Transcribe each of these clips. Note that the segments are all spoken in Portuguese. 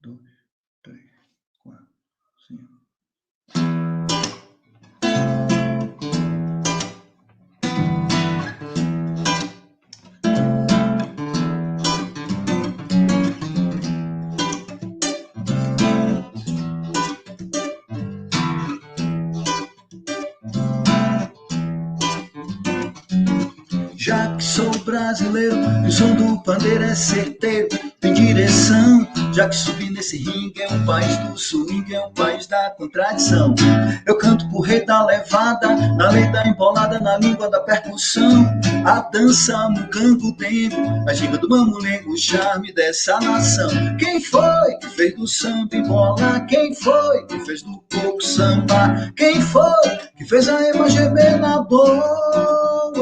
2, 3, 4, 5. Já que sou brasileiro e o som do pandeiro é certeiro, tem direção. Já que subi nesse ringue, é um país do swing, é um país da contradição. Eu canto pro rei da levada, na lei da embolada, na língua da percussão. A dança, mucango, o tempo, a ginga do mamulengo, o charme dessa nação. Quem foi que fez do samba embola? Quem foi que fez do coco samba? Quem foi que fez a ema gemer na boa?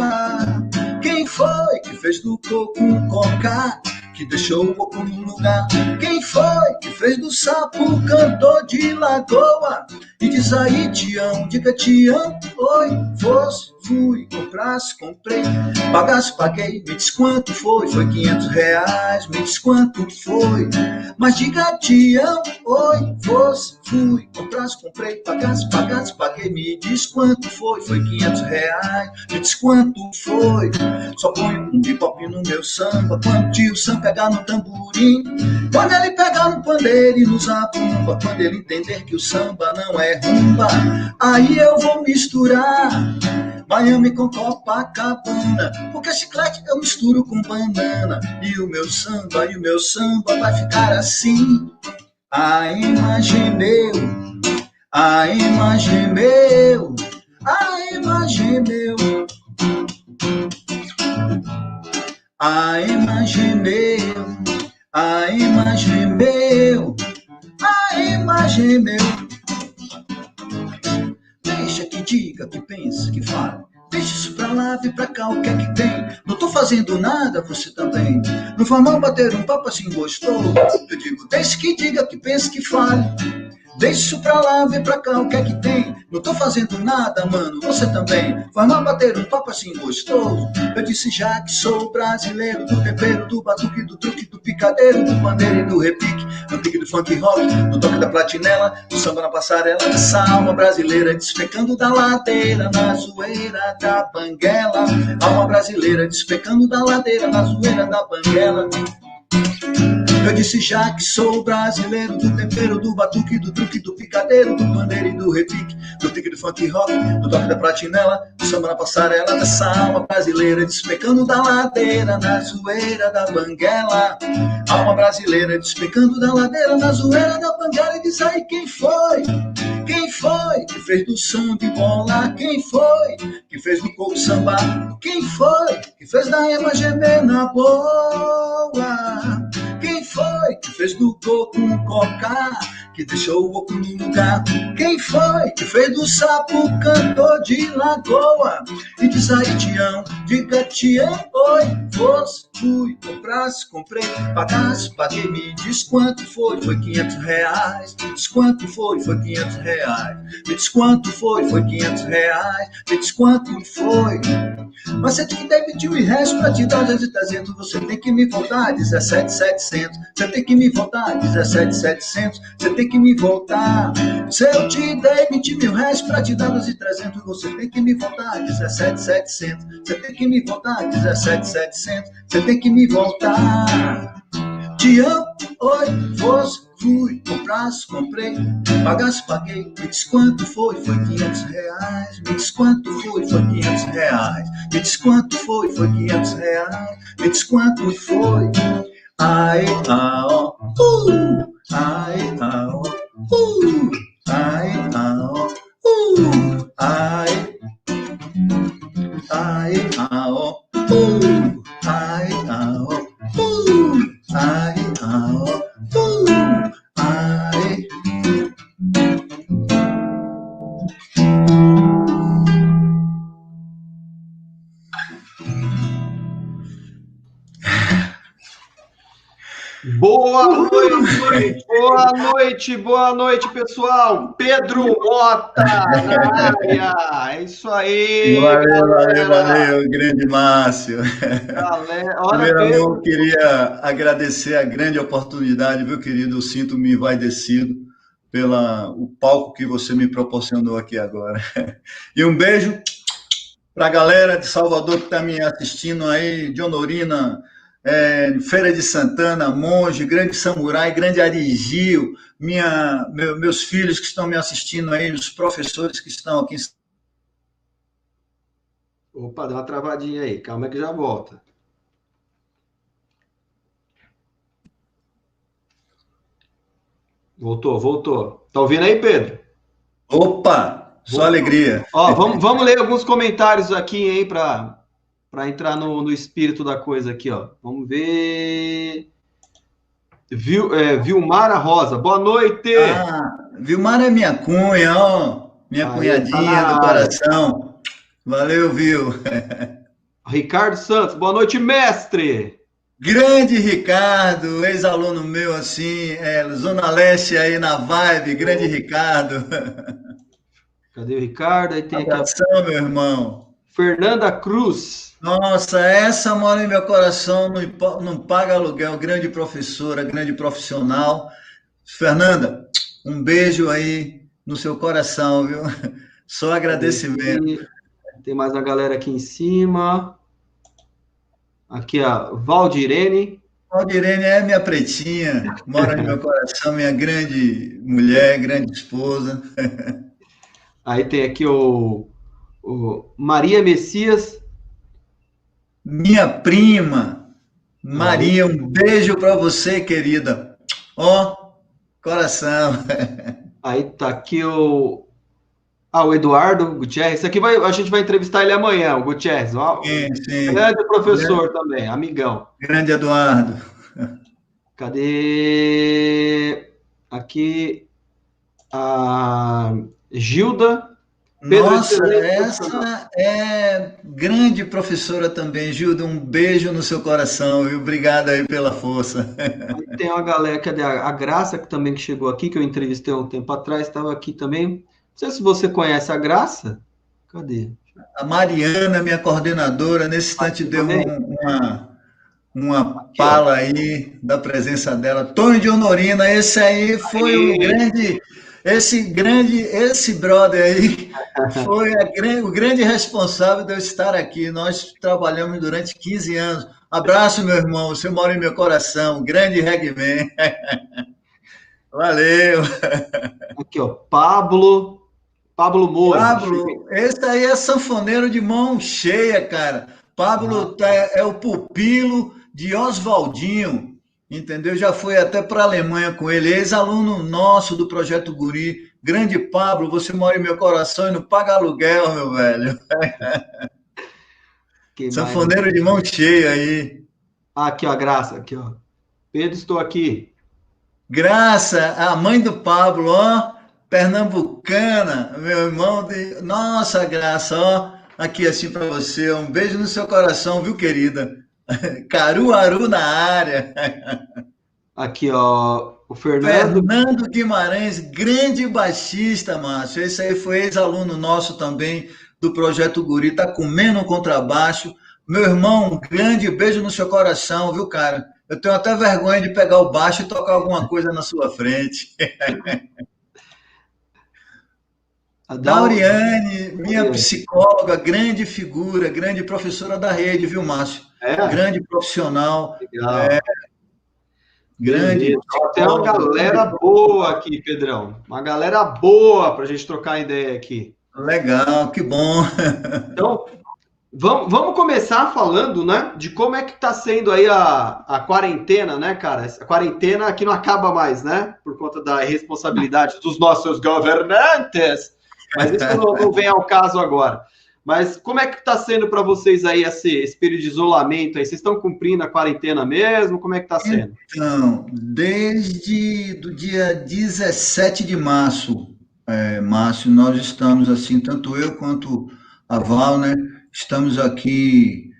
Quem foi que fez do coco um cocar, que deixou o coco no lugar? Quem foi que fez do sapo um cantor de lagoa? E diz aí, te amo, diga te amo. Oi, fosse, fui, comprasse, comprei, pagasse, paguei, me diz quanto foi. Foi R$500, me diz quanto foi. Mas diga te amo. Oi, fosse, fui, comprasse, comprei, pagasse, paguei, me diz quanto foi. Foi R$500, me diz quanto foi. Só ponho um bebop no meu samba quando o tio Sam pegar no tamborim, quando ele pegar no pandeiro e no zabumba, quando ele entender que o samba não é rumba, aí eu vou misturar Miami com Copacabana, porque chiclete eu misturo com banana, e o meu samba vai ficar assim. A imagem meu, a imagem meu, a imagem meu, a imagem meu, a imagem meu, a imagem meu. Deixa que diga, que pense, que fale. Deixa isso pra lá, vem pra cá, o que é que tem? Não tô fazendo nada, você também. Não foi mal bater um papo assim gostoso. Eu digo, deixa que diga, que pense, que fale. Deixa isso pra lá, vem pra cá, o que é que tem? Não tô fazendo nada, mano, você também. Vai mal bater um papo assim gostoso. Eu disse já que sou brasileiro, do tempero, do batuque, do truque, do picadeiro, do pandeiro e do repique, no pique do funk rock, no toque da platinela, do samba na passarela, dessa alma brasileira despecando da ladeira, na zoeira da banguela. Alma brasileira despecando da ladeira, na zoeira da banguela. Eu disse já que sou brasileiro, do tempero, do batuque, do truque, do picadeiro, do pandeiro e do repique, do pique do funk rock, do toque da platinela, do samba na passarela, dessa alma brasileira despecando da ladeira, na zoeira da banguela. Alma brasileira despecando da ladeira, na zoeira da banguela. E diz aí quem foi? Quem foi que fez do samba bola? Quem foi que fez do coco samba? Quem foi que fez da ema gemer na boa? Quem foi que fez do coco um cocar, que deixou o oco no lugar? Quem foi que fez do sapo um cantor de lagoa? E diz aí te amo, diga te amo. Oi, fosse, fui, comprasse, comprei, pagasse, paguei, me diz quanto foi. Foi R$500, me diz quanto foi. Foi R$500, me diz quanto foi. Foi R$500, me diz quanto foi. Mas você tem que dar R$20 pra te dar R$2.300. Você tem que me voltar R$17.700. Você tem que me voltar R$17.700. Você tem que me voltar. Se eu te der R$20.000 pra te dar R$2.300, você tem que me voltar R$17.700. Você tem que me voltar R$17.700. Você tem que me voltar. Te amo, oi, fosse, fui, comprasse, comprei, pagasse, paguei, me diz quanto foi. Foi R$500, me diz quanto foi. Foi R$500, me diz quanto foi. Foi R$500, me diz quanto foi. Aê, aó, aê, aó, aê, aó, aê, aê, aó, aê, aó, aê, aó, aê. Boa noite, pessoal. Pedro Mota na área. É isso aí, Valeu, grande Márcio. galera. Primeiro, Pedro. eu queria agradecer a grande oportunidade, viu, querido? Eu sinto-me envaidecido o palco que você me proporcionou aqui agora. E um beijo para a galera de Salvador que está me assistindo aí, de Honorina, Feira de Santana, Monge, Grande Samurai, Grande Arigio, meus filhos que estão me assistindo aí, os professores que estão aqui. Opa, deu uma travadinha aí, calma que já volta. Voltou. Tá ouvindo aí, Pedro? Opa, só alegria. Ó, vamos ler alguns comentários aqui, hein, para entrar no espírito da coisa aqui, ó. Vamos ver. Vilmara Rosa, boa noite. Vilmara é minha cunha, ó, minha cunhadinha do coração. Valeu, Vil. Ricardo Santos, boa noite, mestre. Grande Ricardo, ex-aluno meu, assim, Zona Leste aí na vibe, grande Ricardo. Cadê o Ricardo? Aí tem abração, aqui, meu irmão. Fernanda Cruz. Nossa, essa mora em meu coração, não paga aluguel, grande professora, grande profissional. Fernanda, um beijo aí no seu coração, viu? Só agradecimento. Tem mais uma galera aqui em cima. Aqui, a Valdirene. Valdirene é minha pretinha, mora no meu coração, minha grande mulher, grande esposa. Aí tem aqui o Maria Messias. Minha prima, Maria, um beijo para você, querida. Ó, coração. Aí tá aqui o Eduardo Gutierrez. Isso aqui a gente vai entrevistar ele amanhã, o Gutierrez. Sim. Grande professor também, amigão. Grande Eduardo. Cadê? Aqui a Gilda. Nossa, essa é grande professora também, Gilda, um beijo no seu coração, viu? Obrigado aí pela força. Aí tem uma galera, cadê a Graça, que também chegou aqui, que eu entrevistei um tempo atrás, estava aqui também. Não sei se você conhece a Graça. Cadê? A Mariana, minha coordenadora, nesse instante deu uma pala aí da presença dela. Tony de Honorina, esse aí foi o grande... Esse brother aí foi o grande responsável de eu estar aqui. Nós trabalhamos durante 15 anos. Abraço, meu irmão. Você mora em meu coração. Grande reggae. Valeu. Aqui, ó. Pablo Moura. Pablo, esse aí é sanfoneiro de mão cheia, cara. Pablo é o pupilo de Oswaldinho. Entendeu? Já fui até para a Alemanha com ele, ex-aluno nosso do Projeto Guri. Grande Pablo, você mora em meu coração e não paga aluguel, meu velho. Sanfoneiro de mão cheia aí. Aqui, ó, Graça, aqui, ó. Pedro, estou aqui. Graça, a mãe do Pablo, ó, pernambucana, meu irmão de... Nossa, Graça, ó, aqui assim para você, um beijo no seu coração, viu, querida? Caruaru na área. Aqui, ó, o Fernando Guimarães, grande baixista, Márcio. Esse aí foi ex-aluno nosso também do Projeto Guri, tá comendo um contrabaixo. Meu irmão, um grande beijo no seu coração, viu, cara? Eu tenho até vergonha de pegar o baixo e tocar alguma coisa na sua frente. A Dauriane, minha psicóloga, grande figura, grande professora da rede, viu, Márcio? Grande profissional. Grande. Tem uma galera boa aqui, Pedrão. Uma galera boa para a gente trocar ideia aqui. Legal, que bom. Então, vamos começar falando, né, de como é que está sendo aí a quarentena, né, cara? A quarentena aqui não acaba mais, né? Por conta da responsabilidade dos nossos governantes. Mas isso não vem ao caso agora. Mas como é que está sendo para vocês aí esse período de isolamento aí? Vocês estão cumprindo a quarentena mesmo? Como é que está sendo? Então, desde o dia 17 de março, Márcio, nós estamos assim, tanto eu quanto a Val, né? Estamos aqui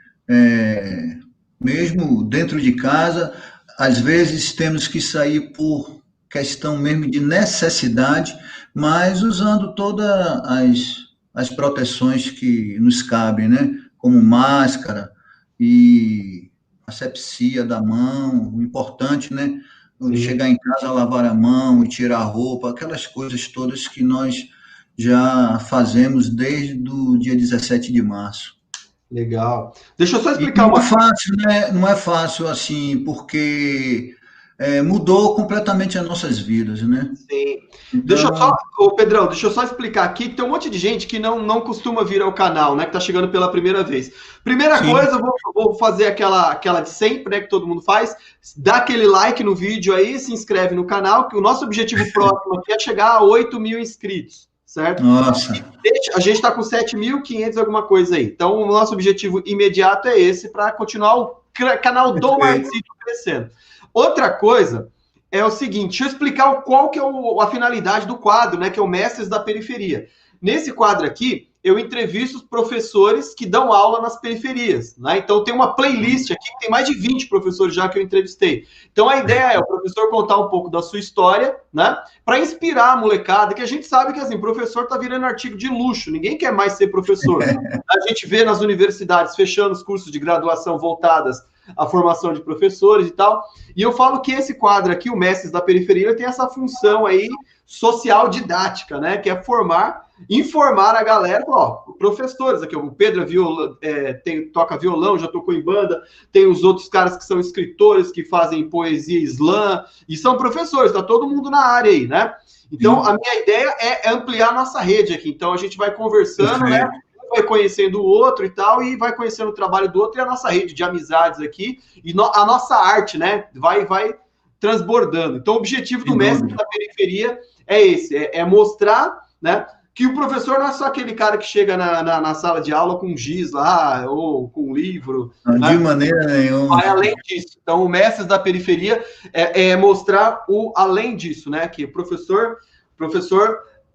mesmo dentro de casa. às vezes temos que sair por questão mesmo de necessidade, mas usando todas as proteções que nos cabem, né? Como máscara e asepsia da mão, o importante, né? Sim. Chegar em casa, lavar a mão e tirar a roupa, aquelas coisas todas que nós já fazemos desde o dia 17 de março. Legal. Deixa eu só E explicar não é uma coisa. fácil, né? Não é fácil assim, porque mudou completamente as nossas vidas, né? Sim. Deixa eu só, Então, ô Pedrão, deixa eu só explicar aqui que tem um monte de gente que não costuma vir ao canal, né? Que tá chegando pela primeira vez. Primeira sim, coisa, eu vou fazer aquela de sempre, né? Que todo mundo faz. Dá aquele like no vídeo aí, se inscreve no canal, que o nosso objetivo próximo aqui é chegar a 8.000 inscritos, certo? nossa, A gente está com 7.500 alguma coisa aí. Então, o nosso objetivo imediato é esse, para continuar o canal do perfeito. Marcito crescendo. Outra coisa é o seguinte, deixa eu explicar qual que é a finalidade do quadro, né, que é o Mestres da Periferia. Nesse quadro aqui, eu entrevisto os professores que dão aula nas periferias, né? Então tem uma playlist aqui que tem mais de 20 professores já que eu entrevistei. Então a ideia é o professor contar um pouco da sua história, né, para inspirar a molecada, que a gente sabe que assim, professor tá virando artigo de luxo, ninguém quer mais ser professor. A gente vê nas universidades fechando os cursos de graduação voltadas à formação de professores e tal. E eu falo que esse quadro aqui, o Mestres da Periferia, tem essa função aí social didática, né? Que é informar a galera, ó, professores aqui, o Pedro toca violão, já tocou em banda, tem os outros caras que são escritores, que fazem poesia slam, e são professores, tá todo mundo na área aí, né? Então, a minha ideia é ampliar a nossa rede aqui. Então, a gente vai conversando, né? Perfeito. Vai conhecendo o outro e tal, e vai conhecendo o trabalho do outro e a nossa rede de amizades aqui, e a nossa arte, né? Vai transbordando. Então, o objetivo do Sem Mestre dúvida. da Periferia é esse, é mostrar, né, que o professor não é só aquele cara que chega na sala de aula com giz lá, ou com um livro, De né? maneira nenhuma. Vai além disso. Então, o Mestres da Periferia é mostrar o além disso, né? Que professor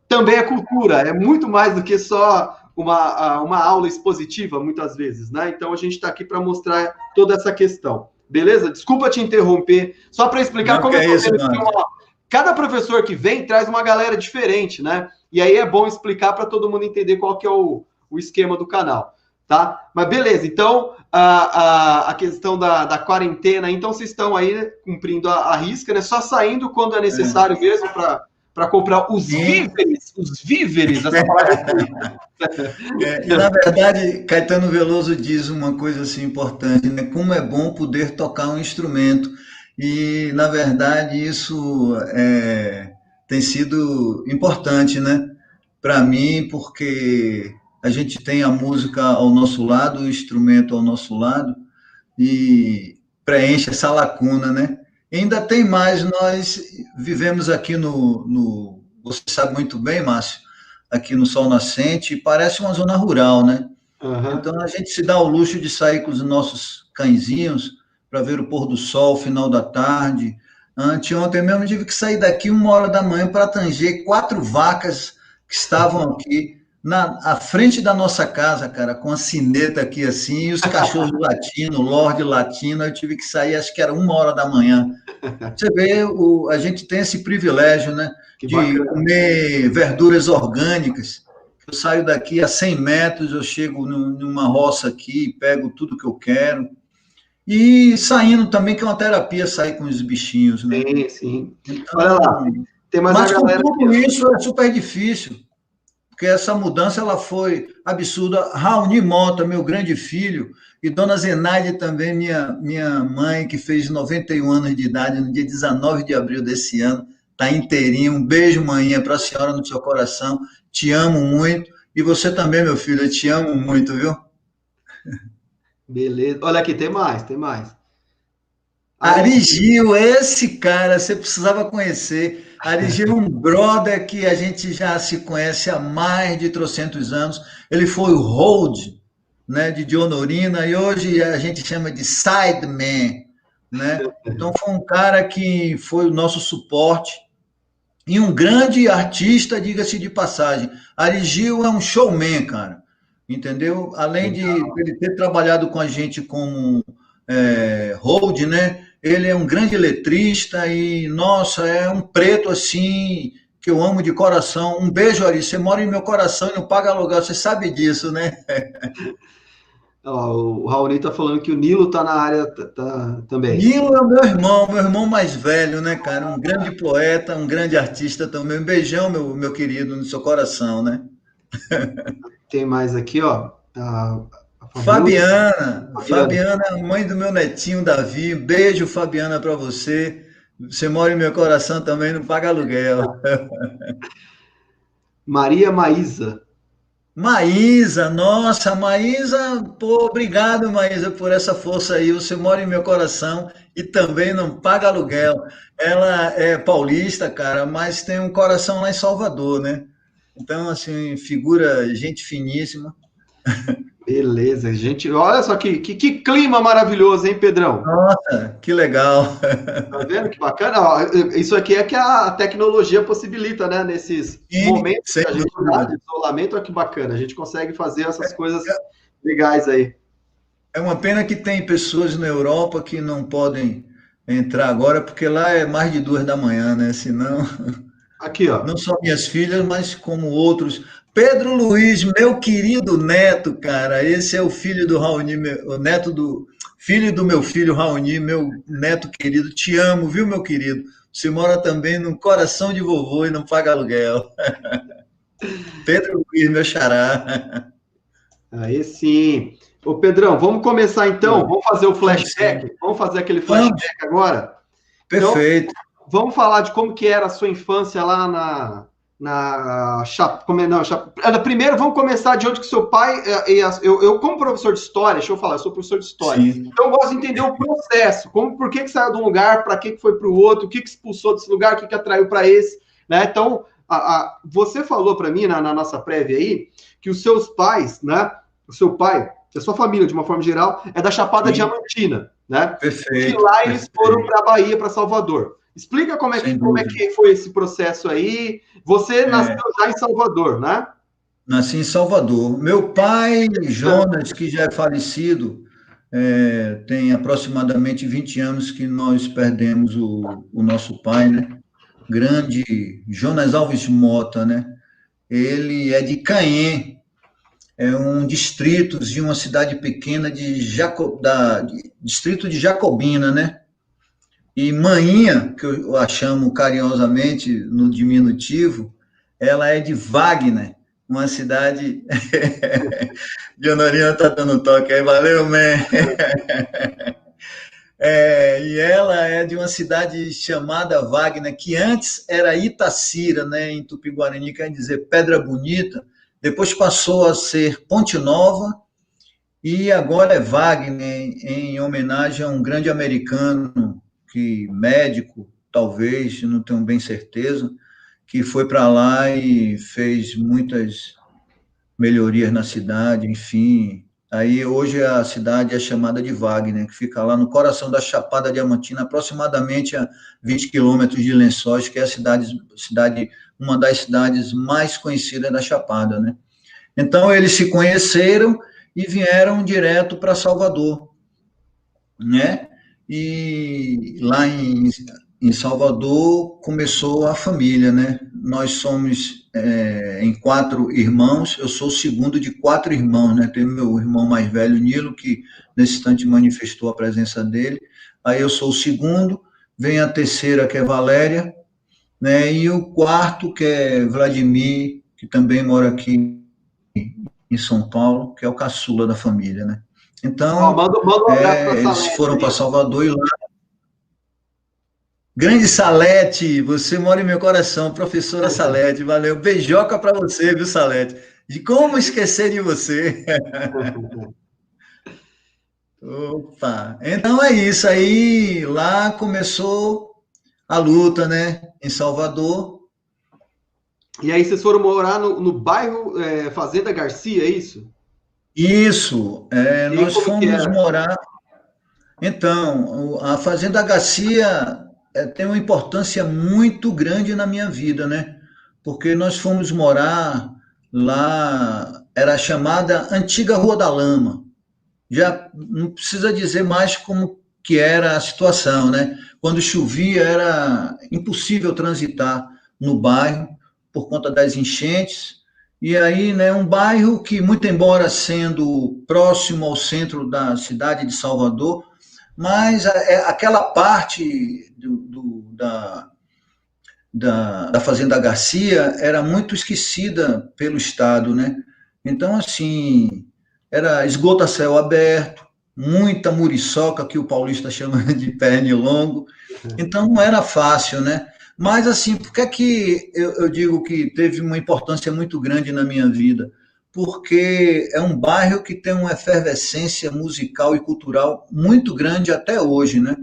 também é cultura, é muito mais do que só uma aula expositiva, muitas vezes, né? Então, a gente está aqui para mostrar toda essa questão. Beleza? Desculpa te interromper, só para explicar Não, que como eu é estou isso, vendo que Márcio. cada professor que vem traz uma galera diferente, né? E aí é bom explicar para todo mundo entender qual que é o esquema do canal, tá? Mas beleza, então a questão da quarentena, então vocês estão aí cumprindo a risca, né? Só saindo quando é necessário mesmo para comprar Sim. os víveres, essa palavra é E na verdade, Caetano Veloso diz uma coisa assim importante, né? Como é bom poder tocar um instrumento. E na verdade isso tem sido importante, né? Para mim, porque a gente tem a música ao nosso lado, o instrumento ao nosso lado, e preenche essa lacuna, né? E ainda tem mais, nós vivemos aqui você sabe muito bem, Márcio, aqui no Sol Nascente, parece uma zona rural, né? Uhum. Então a gente se dá o luxo de sair com os nossos cãezinhos para ver o pôr do sol, final da tarde. Anteontem mesmo tive que sair daqui 1 hora da manhã para tanger 4 vacas que estavam aqui à frente da nossa casa, cara, com a sineta aqui assim, e os cachorros latindo, Lorde latino. Eu tive que sair, acho que era 1 hora da manhã. Você vê, a gente tem esse privilégio, né, Que de bacana. comer verduras orgânicas. Eu saio daqui a 100 metros, eu chego numa roça aqui, pego tudo que eu quero. E saindo também, que é uma terapia, sair com os bichinhos, né? Sim, sim. Olha Então, lá, tem mais uma mas com galera tudo aqui. isso é super difícil, porque essa mudança ela foi absurda. Raoni Mota, meu grande filho, e Dona Zenaide também, minha mãe, que fez 91 anos de idade no dia 19 de abril desse ano, está inteirinho. Um beijo, manhã, para a senhora no seu coração. Te amo muito. E você também, meu filho, eu te amo muito, viu? Beleza. Olha aqui, tem mais, tem mais. Ari, Ari Gil, esse cara, você precisava conhecer. Ari Gil é um brother que a gente já se conhece há mais de trocentos anos. Ele foi o hold, né, de Honorina, e hoje a gente chama de sideman, né? Então foi um cara que foi o nosso suporte e um grande artista, diga-se de passagem. Ari Gil é um showman, cara, entendeu? Além de legal. ele ter trabalhado com a gente como hold, né? ele é um grande letrista e, nossa, é um preto assim, que eu amo de coração. Um beijo, Ari, você mora em meu coração e não paga aluguel, você sabe disso, né? Ó, o Raoni tá falando que o Nilo tá na área também. Nilo é o meu irmão mais velho, né, cara? Um grande poeta, um grande artista também. Um beijão, meu querido, no seu coração, né? Tem mais aqui, ó. A Fabiola. Fabiana. Fabiana, mãe do meu netinho Davi. Beijo, Fabiana, para você. Você mora em meu coração também, não paga aluguel. Maria Maísa. Maísa, nossa, Maísa, pô, obrigado, Maísa, por essa força aí. Você mora em meu coração e também não paga aluguel. Ela é paulista, cara, mas tem um coração lá em Salvador, né? Então, assim, figura, gente finíssima. Beleza, gente. Olha só que clima maravilhoso, hein, Pedrão? Nossa, que legal. Tá vendo que bacana? Ó, isso aqui é que a tecnologia possibilita, né? Nesses Sim, momentos sem que a gente está dúvida. de isolamento, olha que bacana. A gente consegue fazer essas coisas legais aí. É uma pena que tem pessoas na Europa que não podem entrar agora, porque lá é mais de 2 da manhã, né? Senão, Aqui, ó. não só minhas filhas, mas como outros. Pedro Luiz, meu querido neto, cara, esse é o filho do Raoni, o neto do filho do meu filho Raoni, meu neto querido. Te amo, viu, meu querido? Você mora também no coração de vovô e não paga aluguel. Pedro Luiz, meu xará. Aí sim. Ô, Pedrão, vamos começar então? Vamos fazer o Vamos sim. flashback? Vamos fazer aquele Vamos, flashback agora? Então, perfeito. vamos falar de como que era a sua infância lá na Chapa, como é, não, Chapa, primeiro vamos começar de onde que seu pai, eu como professor de história, deixa eu falar, eu sou professor de história, Sim. então eu gosto de entender o processo, como, por que saiu de um lugar, para que foi para o outro, o que expulsou desse lugar, o que atraiu para esse, né, então, você falou para mim, na nossa prévia aí, que os seus pais, né, o seu pai, a sua família, de uma forma geral, é da Chapada Sim. Diamantina, né, de Perfeito, lá eles perfeito. foram para a Bahia, para Salvador. Explica como é Sem dúvida. que foi esse processo aí. Você nasceu já em Salvador, né? Nasci em Salvador. Meu pai, Jonas, que já é falecido, tem aproximadamente 20 anos que nós perdemos o nosso pai, né? Grande Jonas Alves Mota, né? Ele é de Caém, é um distrito de uma cidade pequena distrito de Jacobina, né? E Mainha, que eu a chamo carinhosamente no diminutivo, ela é de Wagner, uma cidade. Dionorina está dando toque aí, valeu, man. E ela é de uma cidade chamada Wagner, que antes era Itacira, né, em Tupi-Guarani, quer dizer Pedra Bonita, depois passou a ser Ponte Nova, e agora é Wagner, em homenagem a um grande americano, que médico, talvez, não tenho bem certeza, que foi para lá e fez muitas melhorias na cidade, enfim. Aí hoje a cidade é chamada de Wagner, que fica lá no coração da Chapada Diamantina, aproximadamente a 20 quilômetros de Lençóis, que é a uma das cidades mais conhecidas da Chapada, né? Então eles se conheceram e vieram direto para Salvador, né? E lá em Salvador começou a família, né? Nós somos em 4 irmãos, eu sou o segundo de 4 irmãos, né? Tem meu irmão mais velho, Nilo, que nesse instante manifestou a presença dele. Aí eu sou o segundo, vem a terceira, que é Valéria, né? E o quarto, que é Vladimir, que também mora aqui em São Paulo, que é o caçula da família, né? Ó, Então, manda um abraço para eles Salete foram para aí. Salvador e lá. Grande Salete, você mora em meu coração, professora Salete, valeu. Beijoca para você, viu, Salete? De como esquecer de você? Opa! Então é isso aí. Lá começou a luta, né? Em Salvador. E aí vocês foram morar no bairro Fazenda Garcia, é isso? Isso, E aí nós como que fomos era? morar. Então, a Fazenda Garcia tem uma importância muito grande na minha vida, né? Porque nós fomos morar lá, era chamada Antiga Rua da Lama. Já não precisa dizer mais como que era a situação, né? Quando chovia era impossível transitar no bairro por conta das enchentes. E aí, né, um bairro que, muito embora sendo próximo ao centro da cidade de Salvador, mas aquela parte da Fazenda Garcia era muito esquecida pelo Estado, né? Então, assim, era esgoto a céu aberto, muita muriçoca, que o paulista chama de pernilongo, então não era fácil, né? Mas, assim, por que é que eu digo que teve uma importância muito grande na minha vida? Porque é um bairro que tem uma efervescência musical e cultural muito grande até hoje, né?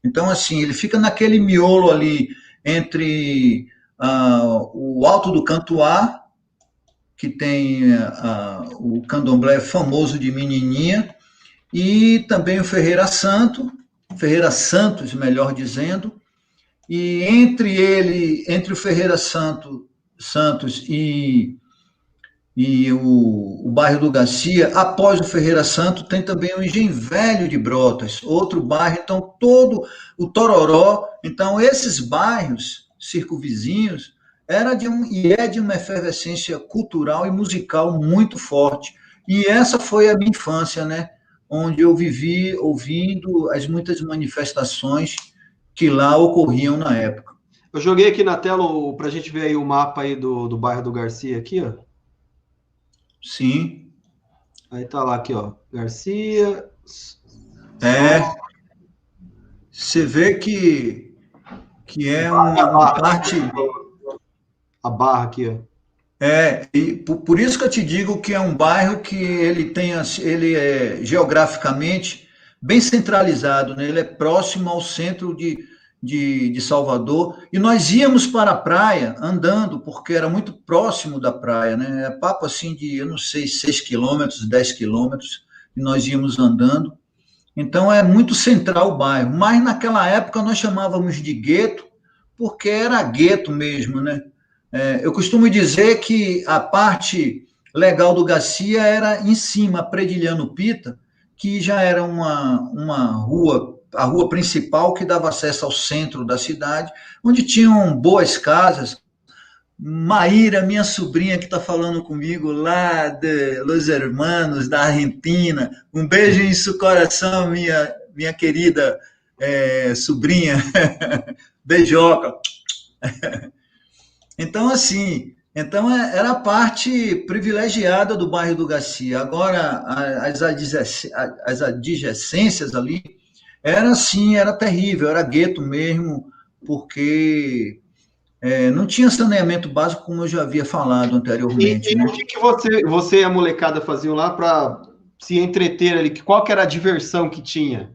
Então, assim, ele fica naquele miolo ali entre o Alto do Cantuá, que tem o candomblé famoso de Menininha, e também o Ferreira Santo, Ferreira Santos, melhor dizendo, e entre o Ferreira Santos e o bairro do Garcia, após o Ferreira Santo, tem também o Engenho Velho de Brotas, outro bairro, então todo o Tororó, então esses bairros circunvizinhos é de uma efervescência cultural e musical muito forte. E essa foi a minha infância, né? Onde eu vivi ouvindo as muitas manifestações que lá ocorriam na época. Eu joguei aqui na tela para a gente ver aí o mapa aí do bairro do Garcia aqui, ó. Sim. Aí tá lá aqui, ó. Garcia. Você vê que é uma parte. A barra aqui, ó. E por isso que eu te digo que é um bairro que ele é geograficamente bem centralizado, né? Ele é próximo ao centro de Salvador, e nós íamos para a praia andando, porque era muito próximo da praia, né? É papo assim de, eu não sei, 6 quilômetros, 10 quilômetros, e nós íamos andando. Então é muito central o bairro, mas naquela época nós chamávamos de gueto, porque era gueto mesmo, né? Eu costumo dizer que a parte legal do Garcia era em cima, Prediliano Pita, que já era uma rua, a rua principal que dava acesso ao centro da cidade, onde tinham boas casas. Maíra, minha sobrinha que está falando comigo lá de Los Hermanos, da Argentina, um beijo em seu coração, minha querida sobrinha, beijoca. Então, assim, era a parte privilegiada do bairro do Garcia. Agora, as adjacências ali, era assim, era terrível, era gueto mesmo, porque não tinha saneamento básico, como eu já havia falado anteriormente. E Né? o que você e a molecada faziam lá para se entreter ali? Qual que era a diversão que tinha?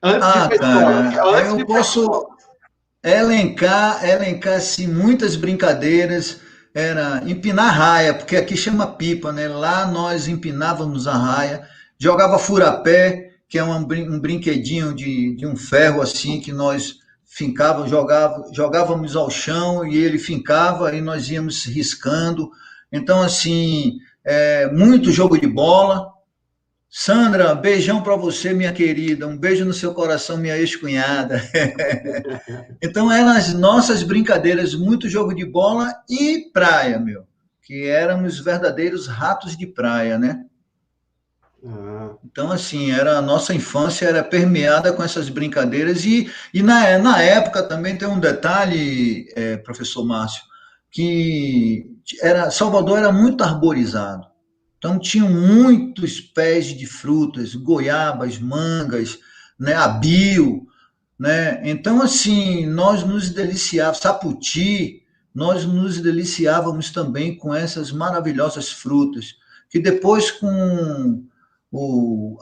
Antes de ir pra escola. Eu posso elencar assim, muitas brincadeiras. Era empinar raia, porque aqui chama pipa, né? Lá nós empinávamos a raia, jogava furapé, que é um brinquedinho de um ferro assim, que nós jogávamos ao chão e ele fincava e nós íamos riscando. Então, assim, muito jogo de bola. Sandra, beijão para você, minha querida. Um beijo no seu coração, minha ex-cunhada. Então, eram as nossas brincadeiras, muito jogo de bola e praia, meu. Que éramos verdadeiros ratos de praia, né? Então, assim, a nossa infância era permeada com essas brincadeiras. E na época também tem um detalhe, professor Márcio, que Salvador era muito arborizado. Então, tinham muitos pés de frutas, goiabas, mangas, né, abio, né? Então, assim, nós nos deliciávamos, saputi, nós nos deliciávamos também com essas maravilhosas frutas, que depois, com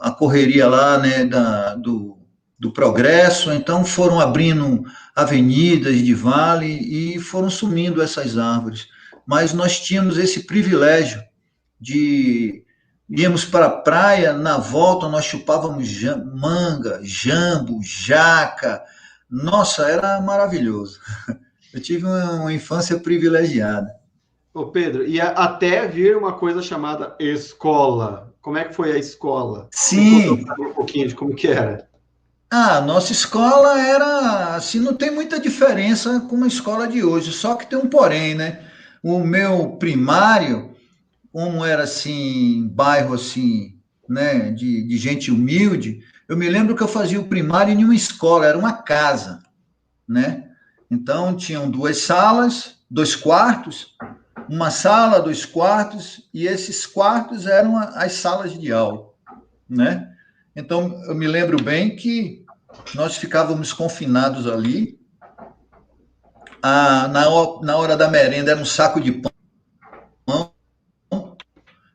a correria lá, né, do progresso, então foram abrindo avenidas de vale e foram sumindo essas árvores. Mas nós tínhamos esse privilégio de íamos para a praia, na volta nós chupávamos manga, jambo, jaca. Nossa, era maravilhoso. Eu tive uma infância privilegiada. Ô Pedro, e até vir uma coisa chamada escola. Como é que foi a escola? Sim. Um pouquinho de como que era. Nossa escola era assim, não tem muita diferença com a escola de hoje, só que tem um porém, né? O meu primário, como era assim, bairro assim, né, de gente humilde, eu me lembro que eu fazia o primário em uma escola, era uma casa, né? Então tinham duas salas, dois quartos, uma sala, dois quartos, e esses quartos eram as salas de aula, né? Então eu me lembro bem que nós ficávamos confinados ali. Na hora da merenda era um saco de pão,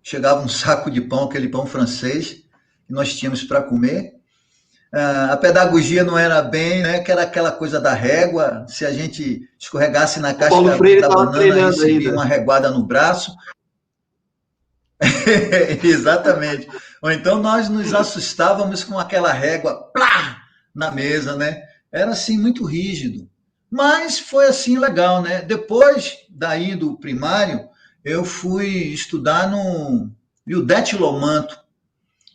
chegava um saco de pão, aquele pão francês, que nós tínhamos para comer. A pedagogia não era bem, né? Que era aquela coisa da régua. Se a gente escorregasse na O Paulo casca Freire da estava banana, treinando recebia ainda. uma reguada no braço. Exatamente. Ou então nós nos assustávamos com aquela régua plá, na mesa, né? Era assim muito rígido. Mas foi assim legal, né? Depois daí do primário, eu fui estudar no Ildete Lomanto,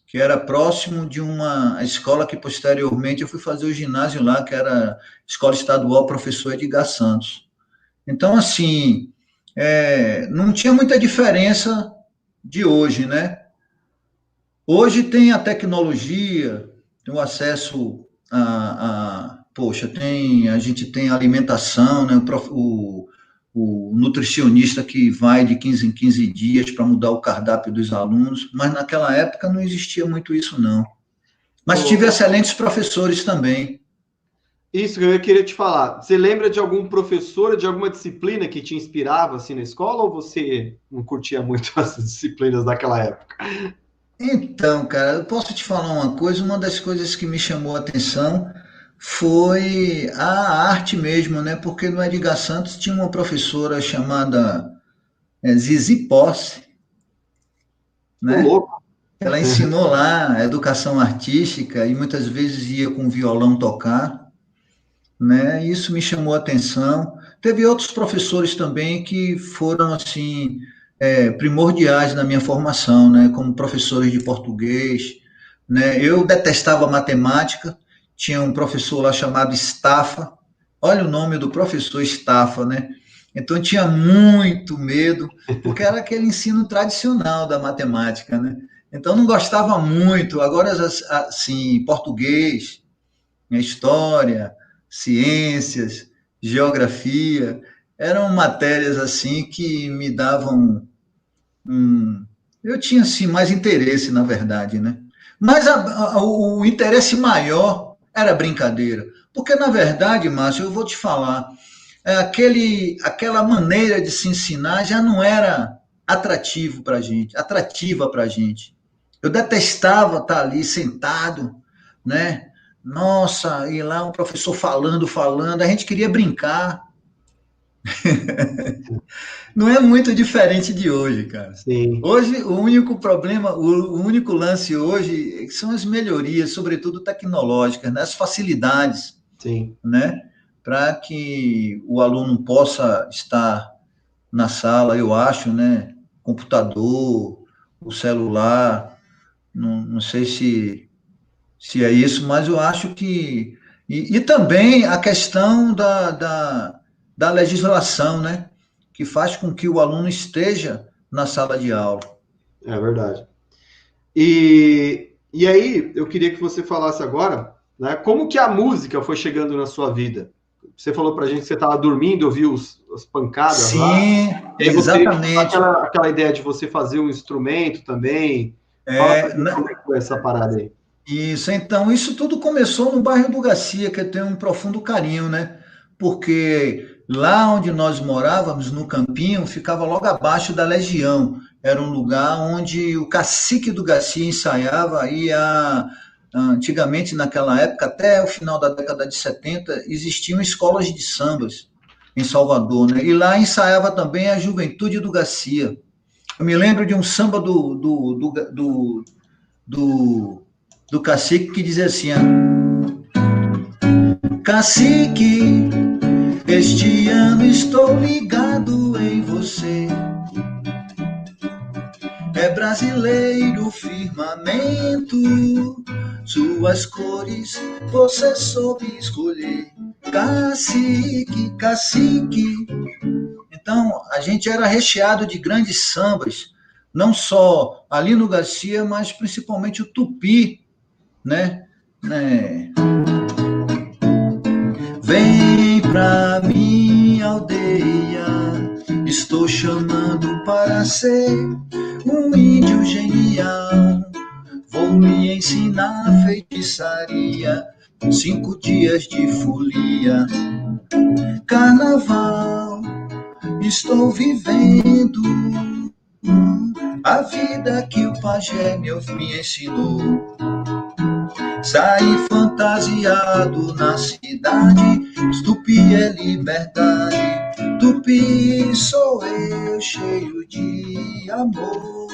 que era próximo de uma escola que posteriormente eu fui fazer o ginásio lá, que era a Escola Estadual Professor Edgar Santos. Então, assim, não tinha muita diferença de hoje, né? Hoje tem a tecnologia, tem o acesso poxa, a gente tem alimentação, né? O nutricionista que vai de 15 em 15 dias para mudar o cardápio dos alunos, mas naquela época não existia muito isso, não. Mas tive Ô, excelentes professores também. isso que eu queria te falar. Você lembra de algum professor, de alguma disciplina que te inspirava assim na escola ou você não curtia muito as disciplinas daquela época? Então, cara, eu posso te falar uma coisa, uma das coisas que me chamou a atenção foi a arte mesmo, né? Porque no Edgar Santos tinha uma professora chamada Zizi Posse, Ô, né? louco. Ela ensinou lá a educação artística e muitas vezes ia com violão tocar, né? Isso me chamou a atenção. Teve outros professores também que foram assim primordiais na minha formação, né? Como professores de português, né? Eu detestava matemática. Tinha um professor lá chamado Estafa. Olha o nome do professor Estafa, né? Então eu tinha muito medo, porque era aquele ensino tradicional da matemática, né? Então não gostava muito. Agora, assim, português, história, ciências, geografia, eram matérias assim que me davam eu tinha assim mais interesse, na verdade, né? Mas o interesse maior era brincadeira, porque na verdade, Márcio, eu vou te falar, aquela maneira de se ensinar já não era atrativa para gente. Eu detestava estar ali sentado, né? Nossa, e lá um professor falando, a gente queria brincar. Não é muito diferente de hoje, cara. Sim, Hoje, o único problema, o único lance hoje são as melhorias, sobretudo tecnológicas, né? As facilidades, sim. né? Para que o aluno possa estar na sala, eu acho, né? Computador, o celular, não sei se é isso, mas eu acho que. E também a questão da legislação, né? Que faz com que o aluno esteja na sala de aula. É verdade. E aí, eu queria que você falasse agora, né, como que a música foi chegando na sua vida? Você falou pra gente que você estava dormindo, ouviu as pancadas lá, Sim, e aí você, exatamente. aquela ideia de você fazer um instrumento também, fala pra É, gente como é que foi essa parada aí. isso, então, isso tudo começou no bairro do Garcia, que eu tenho um profundo carinho, né? Porque lá onde nós morávamos, no Campinho, ficava logo abaixo da Legião. Era um lugar onde o cacique do Garcia ensaiava antigamente, naquela época, até o final da década de 70, existiam escolas de sambas em Salvador, né? E lá ensaiava também a Juventude do Garcia. Eu me lembro de um samba do, do cacique que dizia assim: Cacique, este ano estou ligado em você. É brasileiro o firmamento, suas cores você soube escolher. Cacique, cacique. Então, a gente era recheado de grandes sambas, não só Alino Garcia, mas principalmente o Tupi, né? Vem pra minha aldeia, estou chamando para ser um índio genial. Vou lhe ensinar feitiçaria, 5 dias de folia. Carnaval, estou vivendo a vida que o pajé me ensinou. Saí fantasiado na cidade, Tupi é liberdade, Tupi sou eu cheio de amor.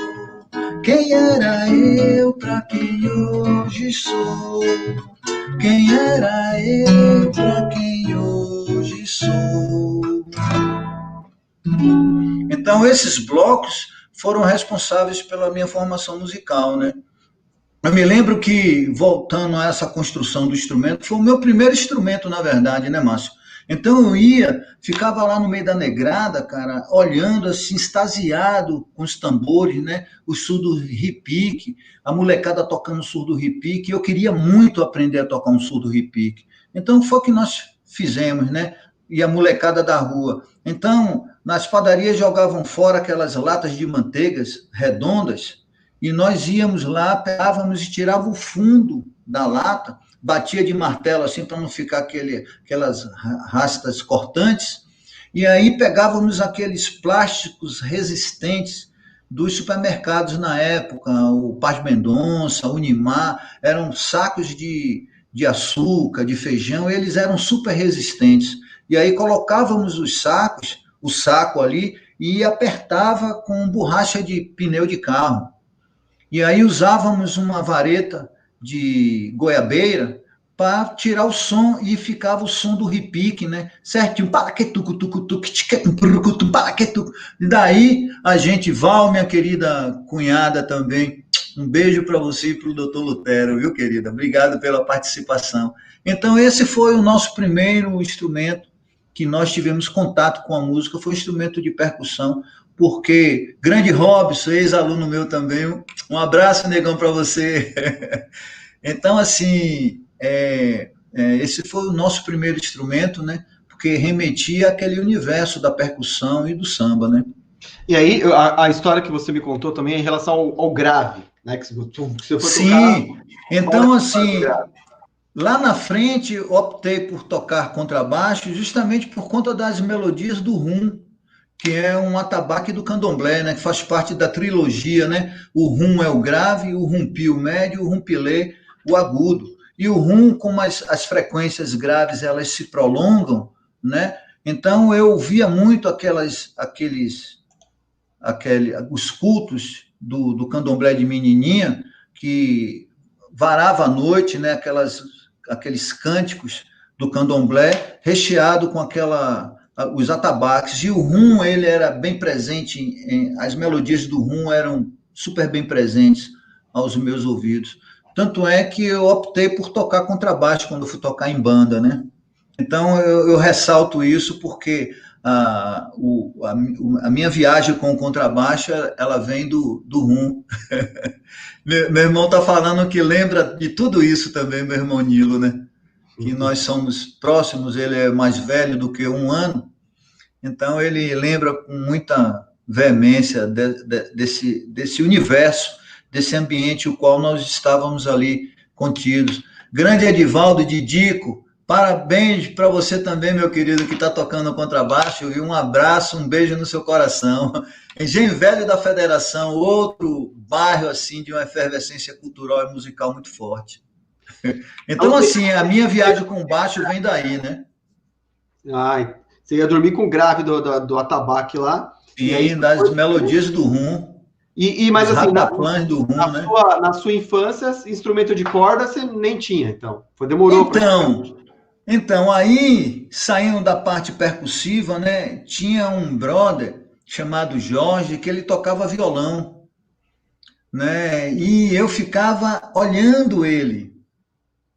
Quem era eu pra quem hoje sou? Quem era eu pra quem hoje sou? Então esses blocos foram responsáveis pela minha formação musical, né? Eu me lembro que, voltando a essa construção do instrumento, foi o meu primeiro instrumento, na verdade, né, Márcio? Então eu ia, ficava lá no meio da negrada, cara, olhando assim, extasiado com os tambores, né? O surdo repique, a molecada tocando surdo repique, e eu queria muito aprender a tocar um surdo repique. Então foi o que nós fizemos, né? E a molecada da rua. Então, nas padarias jogavam fora aquelas latas de manteigas redondas, e nós íamos lá, pegávamos e tirava o fundo da lata, batia de martelo assim para não ficar aquelas rastas cortantes, e aí pegávamos aqueles plásticos resistentes dos supermercados na época, o Paz Mendonça, Unimar, eram sacos de açúcar, de feijão, eles eram super resistentes. E aí colocávamos os sacos, o saco ali, e apertava com borracha de pneu de carro. E aí usávamos uma vareta de goiabeira para tirar o som, e ficava o som do repique, né? Certinho. E daí a gente, Val, minha querida cunhada também, um beijo para você e para o doutor Lutero, viu, querida? Obrigado pela participação. Então, esse foi o nosso primeiro instrumento que nós tivemos contato com a música, foi o instrumento de percussão, porque grande Robson, ex-aluno meu também, um abraço, negão, para você. Então, assim, esse foi o nosso primeiro instrumento, né? Porque remetia àquele universo da percussão e do samba, né? E aí, a história que você me contou também é em relação ao grave, né? Que você foi Sim, tocar, então, assim, lá na frente, optei por tocar contrabaixo justamente por conta das melodias do rum, que é um atabaque do candomblé, né, que faz parte da trilogia, né? O rum é o grave, o rumpi o médio, o rumpilê o agudo. E o rum, como as frequências graves elas se prolongam, né? Então eu via muito os cultos do candomblé de menininha, que varava à noite, né? Aqueles cânticos do candomblé recheado com os atabaques, e o rum, ele era bem presente, as melodias do rum eram super bem presentes aos meus ouvidos. Tanto é que eu optei por tocar contrabaixo quando eu fui tocar em banda, né? Então, eu ressalto isso porque a minha viagem com o contrabaixo, ela vem do rum. Meu irmão está falando que lembra de tudo isso também, meu irmão Nilo, né? Que nós somos próximos, ele é mais velho do que 1 ano, então ele lembra com muita veemência desse universo, desse ambiente o qual nós estávamos ali contidos. Grande Edivaldo Didico, parabéns para você também, meu querido, que está tocando contrabaixo, e um abraço, um beijo no seu coração. Engenho Velho da Federação, outro bairro assim de uma efervescência cultural e musical muito forte. Então, assim, a minha viagem com baixo vem daí, né? Ai, você ia dormir com o grave do atabaque lá. E aí, das melodias do rum. Mas assim, do rum, né? Na sua infância, instrumento de corda você nem tinha, então. Demorou Então, aí, saindo da parte percussiva, né? Tinha um brother chamado Jorge, que ele tocava violão, né? E eu ficava olhando ele,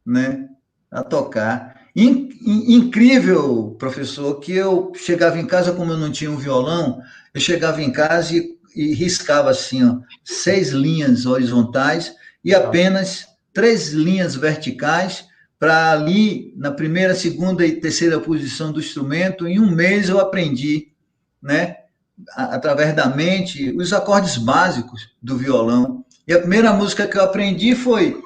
né, a tocar. Incrível, professor, que eu chegava em casa, como eu não tinha um violão, eu chegava em casa e riscava assim, ó, 6 linhas horizontais e apenas 3 linhas verticais para ali, na primeira, segunda e terceira posição do instrumento, em um mês eu aprendi, né, através da mente, os acordes básicos do violão. E a primeira música que eu aprendi foi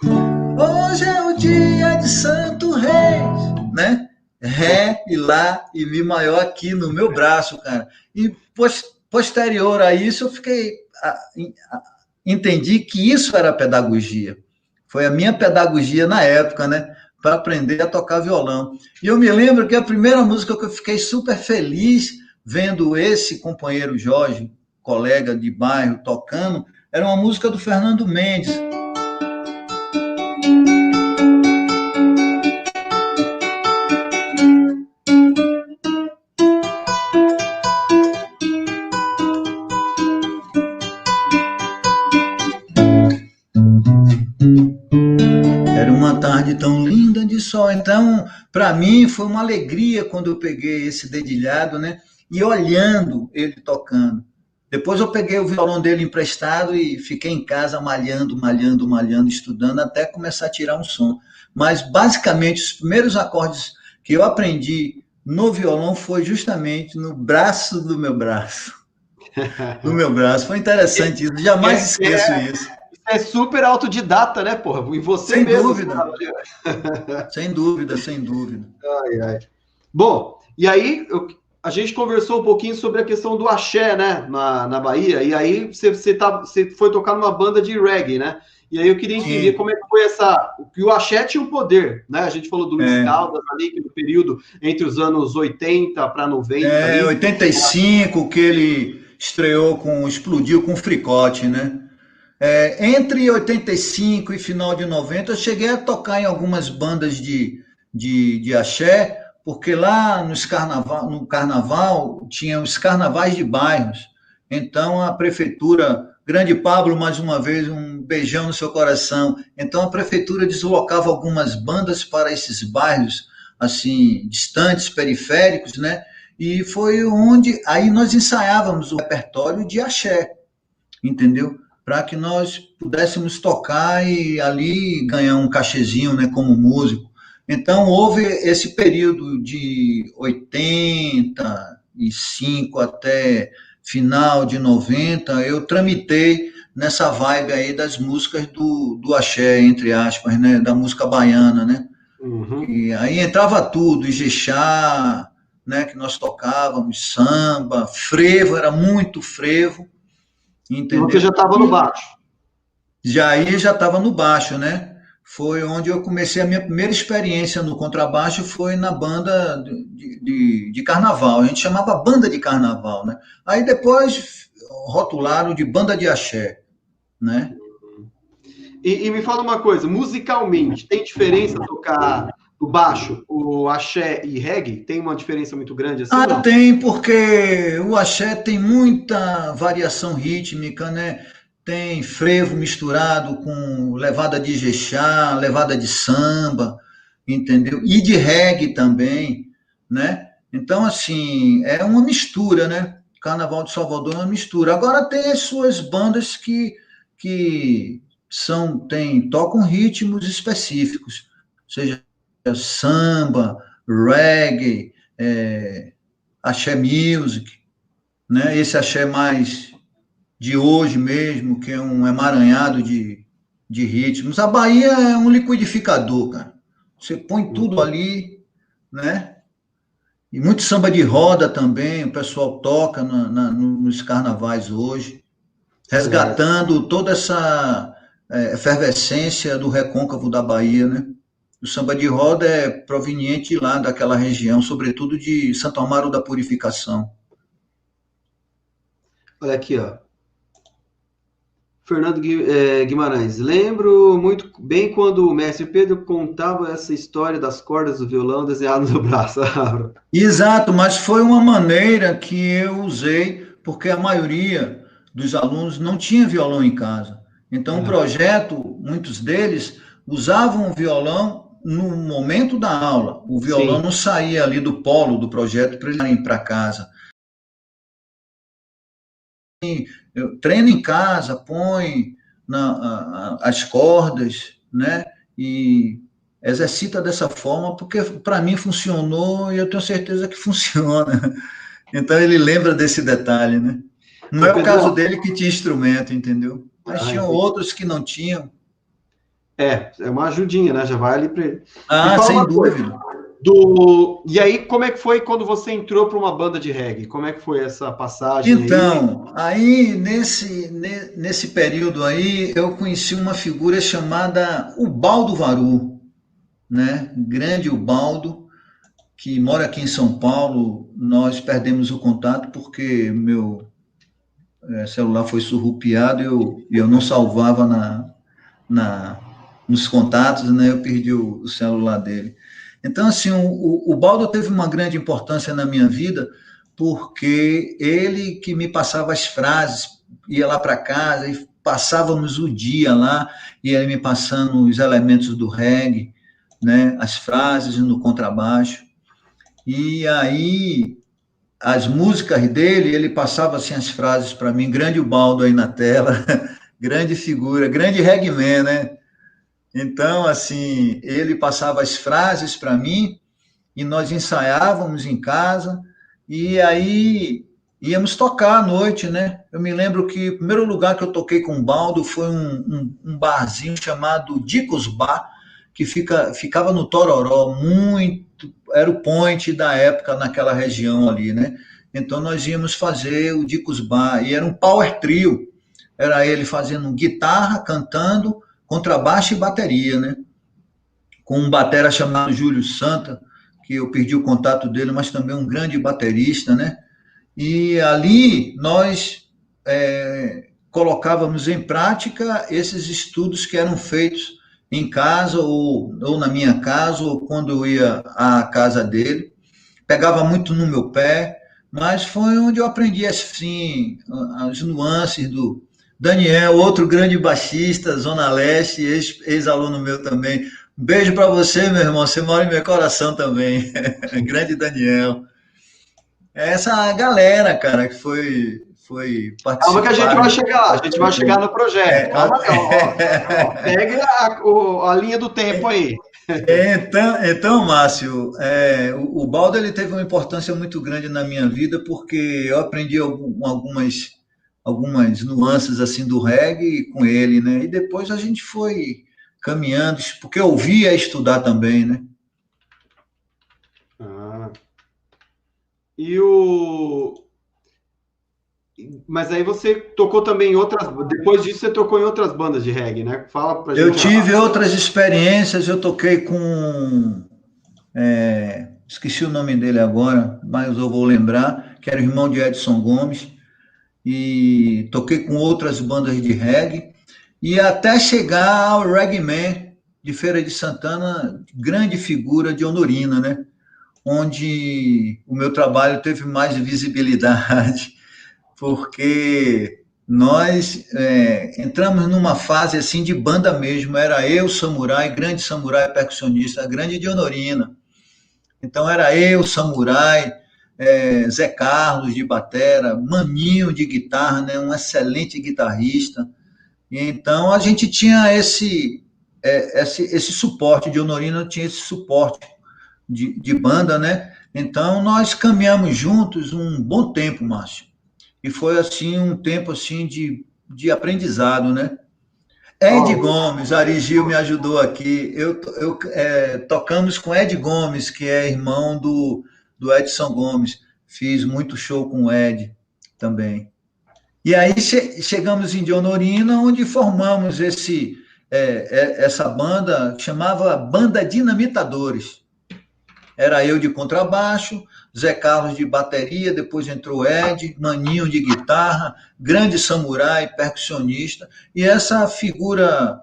Hoje é o dia de Santo Reis, né? Ré e Lá e Mi maior aqui no meu braço, cara. E posterior a isso, eu fiquei. Entendi que isso era pedagogia. Foi a minha pedagogia na época, né? Para aprender a tocar violão. E eu me lembro que a primeira música que eu fiquei super feliz vendo esse companheiro Jorge, colega de bairro, tocando, era uma música do Fernando Mendes. Era uma tarde tão linda de sol. Então, para mim, foi uma alegria quando eu peguei esse dedilhado, né? E olhando ele tocando. Depois eu peguei o violão dele emprestado e fiquei em casa malhando, malhando, malhando, estudando, até começar a tirar um som. Mas, basicamente, os primeiros acordes que eu aprendi no violão foi justamente no braço do meu braço. Do meu braço. Foi interessante isso. Jamais esqueço isso. É super autodidata, né, porra? E você Sem mesmo. dúvida. Sem dúvida, sem dúvida. Ai, ai. Bom, e aí a gente conversou um pouquinho sobre a questão do axé, né, na Bahia, e aí você foi tocar numa banda de reggae, né? E aí eu queria entender como é que foi que o axé tinha um poder, né? A gente falou do Luiz Caldas ali, que no período entre os anos 80 para 90. É, 85, que ele explodiu com o Fricote, né? Entre 85 e final de 90, eu cheguei a tocar em algumas bandas de axé, porque lá no carnaval tinha os carnavais de bairros. Então a prefeitura, Grande Pablo, mais uma vez, um beijão no seu coração. Então a prefeitura deslocava algumas bandas para esses bairros, assim, distantes, periféricos, né? E foi onde aí nós ensaiávamos o repertório de axé, entendeu? Para que nós pudéssemos tocar e ali ganhar um cachezinho, né, como músico. Então, houve esse período de 85 até final de 90, eu tramitei nessa vibe aí das músicas do axé, entre aspas, né, da música baiana, né? Uhum. E aí entrava tudo, Ijexá, né, que nós tocávamos, samba, frevo, era muito frevo, entendeu? E você já estava no baixo. Já estava no baixo, né? Foi onde eu comecei a minha primeira experiência no contrabaixo, foi na banda de carnaval. A gente chamava banda de carnaval, né? Aí depois rotularam de banda de axé, né? E me fala uma coisa, musicalmente, tem diferença tocar o baixo, o axé e reggae? Tem uma diferença muito grande assim? Ah, tem, porque o axé tem muita variação rítmica, né? Tem frevo misturado com levada de jexá, levada de samba, entendeu? E de reggae também, né? Então, assim, é uma mistura, né? Carnaval de Salvador é uma mistura. Agora tem as suas bandas que tocam ritmos específicos, seja samba, reggae, axé music, né? Esse axé mais de hoje mesmo, que é um emaranhado de ritmos. A Bahia é um liquidificador, cara. Você põe tudo ali, né? E muito samba de roda também, o pessoal toca nos carnavais hoje, resgatando toda essa efervescência do recôncavo da Bahia, né? O samba de roda é proveniente lá daquela região, sobretudo de Santo Amaro da Purificação. Olha aqui, ó. Fernando Guimarães. Lembro muito bem quando o mestre Pedro contava essa história das cordas do violão desenhado no braço. Exato, mas foi uma maneira que eu usei, porque a maioria dos alunos não tinha violão em casa. Então, o projeto, muitos deles usavam o violão no momento da aula, o violão não saía ali do polo do projeto para ele ir para casa. Eu treino em casa, põe as cordas, né? E exercita dessa forma, porque para mim funcionou e eu tenho certeza que funciona. Então ele lembra desse detalhe, né? Não é o caso dele que tinha instrumento, entendeu? Mas tinham outros que não tinham. É uma ajudinha, né? Já vai ali para ele. Sem dúvida. E aí, como é que foi quando você entrou para uma banda de reggae? Como é que foi essa passagem? Então, aí nesse período aí, eu conheci uma figura chamada Ubaldo Varu, né? Grande Ubaldo, que mora aqui em São Paulo. Nós perdemos o contato porque meu celular foi surrupiado e eu não salvava nos contatos, né? Eu perdi o celular dele. Então, assim, o Baldo teve uma grande importância na minha vida, porque ele que me passava as frases, ia lá para casa e passávamos o dia lá, e ele me passando os elementos do reggae, né? As frases no contrabaixo. E aí, as músicas dele, ele passava assim as frases para mim, grande Baldo aí na tela, grande figura, grande reggaeman, né? Então, assim, ele passava as frases para mim e nós ensaiávamos em casa e aí íamos tocar à noite, né? Eu me lembro que o primeiro lugar que eu toquei com o Baldo foi um barzinho chamado Dicos Bar, que ficava no Tororó, era o point da época naquela região ali, né? Então nós íamos fazer o Dicos Bar e era um power trio, era ele fazendo guitarra, cantando, contrabaixo e bateria, né? Com um batera chamado Júlio Santa, que eu perdi o contato dele, mas também um grande baterista, né? E ali nós colocávamos em prática esses estudos que eram feitos em casa ou na minha casa ou quando eu ia à casa dele. Pegava muito no meu pé, mas foi onde eu aprendi assim as nuances do Daniel, outro grande baixista, Zona Leste, ex-aluno meu também. Um beijo para você, meu irmão. Você mora em meu coração também. Grande Daniel. Essa galera, cara, que foi participar. Calma que a gente vai chegar lá, a gente vai chegar no projeto. Calma, pegue a linha do tempo aí. Então Márcio, o Baldo ele teve uma importância muito grande na minha vida porque eu aprendi algumas nuances assim do reggae com ele, né? E depois a gente foi caminhando, porque eu ouvia estudar também, né? Mas aí você tocou também em outras. Depois disso, você tocou em outras bandas de reggae, né? Fala pra gente. Eu tive outras experiências, eu toquei com. Esqueci o nome dele agora, mas eu vou lembrar, que era o irmão de Edson Gomes, e toquei com outras bandas de reggae, e até chegar ao Reggae Man de Feira de Santana, grande figura de Honorina, né? Onde o meu trabalho teve mais visibilidade, porque nós entramos numa fase assim de banda mesmo, era eu, Samurai, grande Samurai percussionista, grande de Honorina. Então era eu, Samurai, Zé Carlos de batera, Maninho de guitarra, né, um excelente guitarrista. E então a gente tinha esse suporte de Honorina, tinha esse suporte de banda, né? Então nós caminhamos juntos um bom tempo, Márcio. E foi assim um tempo assim de aprendizado, né? Ed Gomes, Ari Gil me ajudou aqui. Tocamos com Ed Gomes, que é irmão do Edson Gomes. Fiz muito show com o Ed também. E aí chegamos em Honorina, onde formamos essa banda, que chamava Banda Dinamitadores. Era eu de contrabaixo, Zé Carlos de bateria, depois entrou Ed, Maninho de guitarra, grande Samurai, percussionista, e essa figura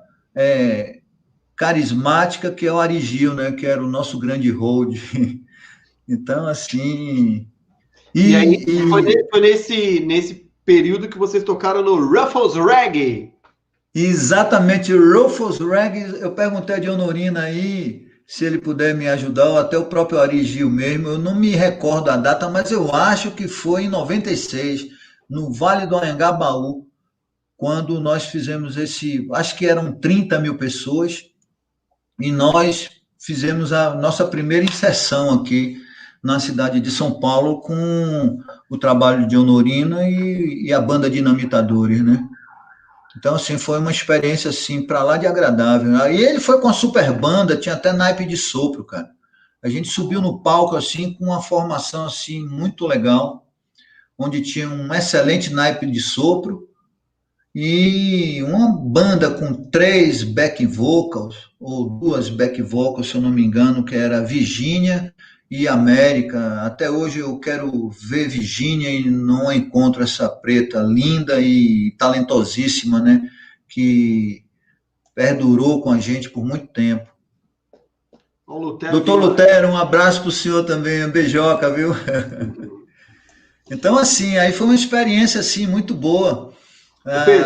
carismática que é o Ari Gil, né, que era o nosso grande hold. Então, assim... E aí, foi nesse período que vocês tocaram no Ruffles Reggae. Exatamente, Ruffles Reggae. Eu perguntei de Honorina aí, se ele puder me ajudar, ou até o próprio Ari Gil mesmo, eu não me recordo a data, mas eu acho que foi em 96, no Vale do Anhangabaú, quando nós fizemos esse, acho que eram 30 mil pessoas, e nós fizemos a nossa primeira inserção aqui na cidade de São Paulo com o trabalho de Honorina e a banda Dinamitadores, né? Então, assim, foi uma experiência, assim, para lá de agradável. Aí ele foi com a super banda, tinha até naipe de sopro, cara. A gente subiu no palco, assim, com uma formação, assim, muito legal, onde tinha um excelente naipe de sopro e uma banda com 3 back vocals, ou 2 back vocals, se eu não me engano, que era Virgínia e América. Até hoje eu quero ver Virgínia e não encontro essa preta linda e talentosíssima, né? Que perdurou com a gente por muito tempo. Doutor Lutero, um abraço para o senhor também, um beijoca, viu? Então, assim, aí foi uma experiência, assim, muito boa.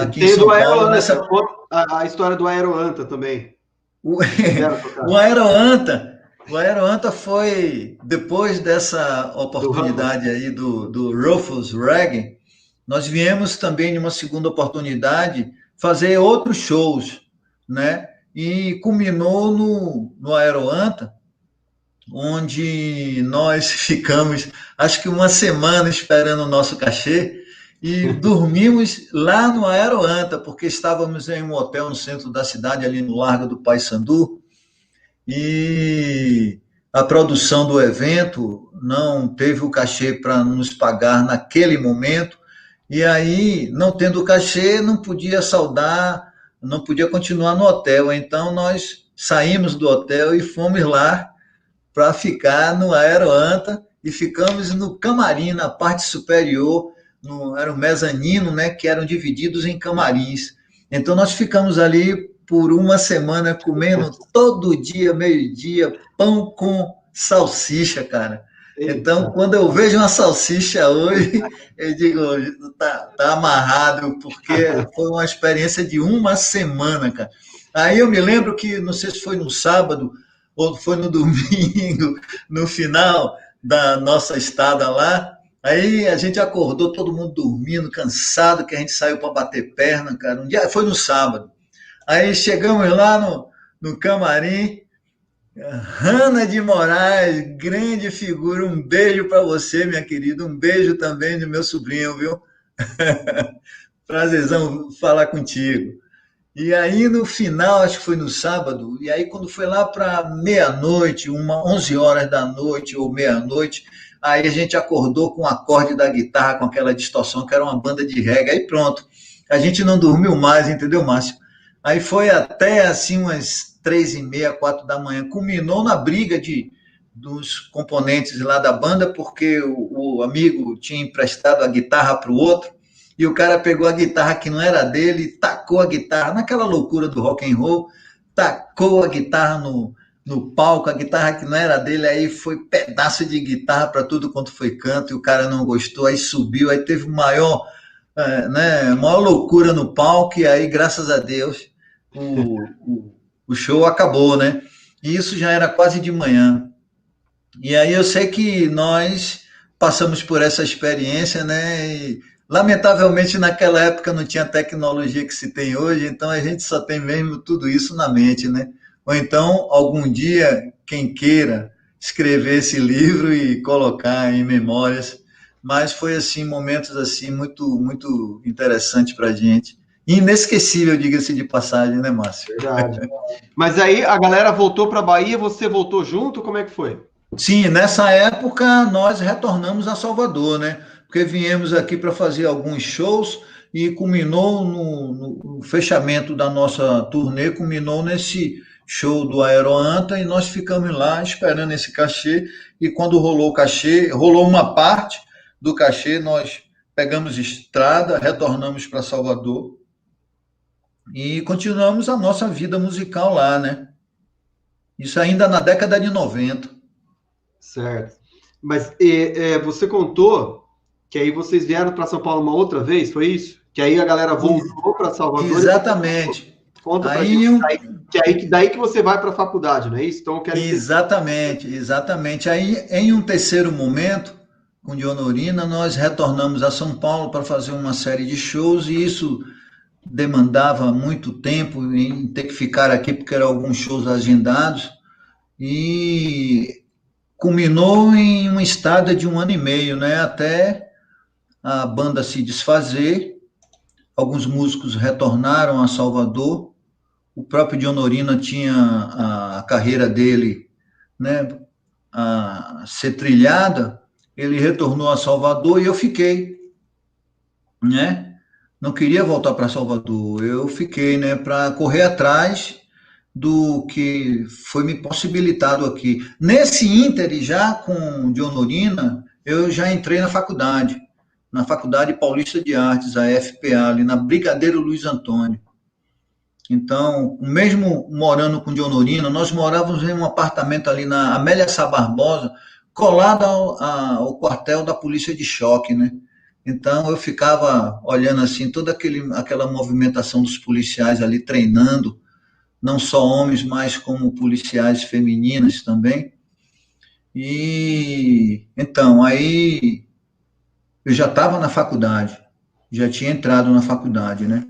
Aqui em São Paulo, a história do Aeroanta também. O Aeroanta foi, depois dessa oportunidade aí do Rufus Reggae, nós viemos também, numa segunda oportunidade, fazer outros shows, né? E culminou no Aeroanta, onde nós ficamos, acho que uma semana esperando o nosso cachê, e dormimos lá no Aeroanta, porque estávamos em um hotel no centro da cidade, ali no Largo do Paissandu, e a produção do evento não teve o cachê para nos pagar naquele momento, e aí, não tendo cachê, não podia saudar, não podia continuar no hotel, então nós saímos do hotel e fomos lá para ficar no Aeroanta, e ficamos no camarim, na parte superior, era um mezanino, né, que eram divididos em camarins. Então nós ficamos ali por uma semana comendo todo dia, meio-dia, pão com salsicha, cara. Então, quando eu vejo uma salsicha hoje, eu digo, tá amarrado, porque foi uma experiência de uma semana, cara. Aí eu me lembro que, não sei se foi no sábado ou foi no domingo, no final da nossa estada lá, aí a gente acordou, todo mundo dormindo, cansado, que a gente saiu para bater perna, cara. Um dia, foi no sábado. Aí chegamos lá no camarim, Hanna de Moraes, grande figura, um beijo para você, minha querida, um beijo também do meu sobrinho, viu? Prazerzão falar contigo. E aí no final, acho que foi no sábado, e aí quando foi lá para meia-noite, 11 horas da noite ou meia-noite, aí a gente acordou com o acorde da guitarra, com aquela distorção, que era uma banda de reggae, aí pronto. A gente não dormiu mais, entendeu, Márcio? Aí foi até assim umas 3h30, 4 da manhã, culminou na briga dos componentes lá da banda, porque o amigo tinha emprestado a guitarra para o outro, e o cara pegou a guitarra que não era dele, tacou a guitarra, naquela loucura do rock and roll, tacou a guitarra no palco, a guitarra que não era dele, aí foi pedaço de guitarra para tudo quanto foi canto, e o cara não gostou, aí subiu, aí teve maior loucura no palco, e aí, graças a Deus, o show acabou, né? E isso já era quase de manhã. E aí eu sei que nós passamos por essa experiência, né? E, lamentavelmente, naquela época não tinha a tecnologia que se tem hoje, então a gente só tem mesmo tudo isso na mente, né? Ou então, algum dia, quem queira escrever esse livro e colocar em memórias, mas foi, assim, momentos, assim, muito, muito interessantes para a gente. Inesquecível, diga-se de passagem, né, Márcio? Verdade. Mas aí a galera voltou para a Bahia, você voltou junto? Como é que foi? Sim, nessa época nós retornamos a Salvador, né? Porque viemos aqui para fazer alguns shows e culminou no fechamento da nossa turnê, culminou nesse show do Aeroanta, e nós ficamos lá esperando esse cachê, e quando rolou o cachê, rolou uma parte do cachê, nós pegamos estrada, retornamos para Salvador e continuamos a nossa vida musical lá, né? Isso ainda na década de 90. Certo. Mas você contou que aí vocês vieram para São Paulo uma outra vez, foi isso? Que aí a galera voltou para Salvador. Exatamente. Conta pra gente. daí que você vai para a faculdade, não é isso? Então eu quero Exatamente. Aí, em um terceiro momento, com Dionorina, nós retornamos a São Paulo para fazer uma série de shows, e isso demandava muito tempo em ter que ficar aqui, porque eram alguns shows agendados, e culminou em uma estada de 1 ano e meio, né, até a banda se desfazer. Alguns músicos retornaram a Salvador, o próprio Dionorina tinha a carreira dele, né, a ser trilhada, ele retornou a Salvador e eu fiquei, né? Não queria voltar para Salvador, eu fiquei, né, para correr atrás do que foi me possibilitado aqui. Nesse ínter, já com Dionorina, eu já entrei na Faculdade Paulista de Artes, a FPA, ali na Brigadeiro Luiz Antônio. Então, mesmo morando com Dionorina, nós morávamos em um apartamento ali na Amélia Sá Barbosa, colado ao quartel da Polícia de Choque, né? Então, eu ficava olhando assim, toda aquela movimentação dos policiais ali treinando, não só homens, mas como policiais femininas também. E então, aí eu já estava na faculdade, já tinha entrado na faculdade, né?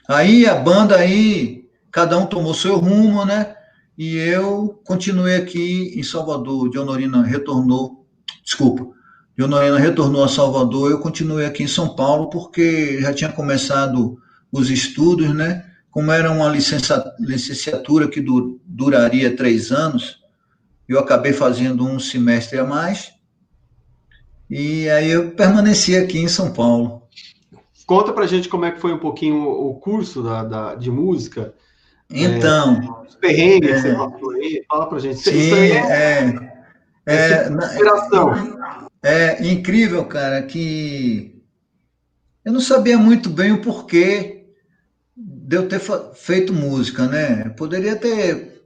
Aí a banda aí, cada um tomou seu rumo, né? E eu continuei aqui em Salvador. Dionorina retornou a Salvador, eu continuei aqui em São Paulo porque já tinha começado os estudos, né? Como era uma licenciatura que duraria 3 anos, eu acabei fazendo um semestre a mais, e aí eu permaneci aqui em São Paulo. Conta pra gente como é que foi um pouquinho o curso de música. Então, Os perrengues que você passou aí, fala pra gente. sim, Isso aí é inspiração. É incrível, cara, que eu não sabia muito bem o porquê de eu ter feito música, né? Eu poderia ter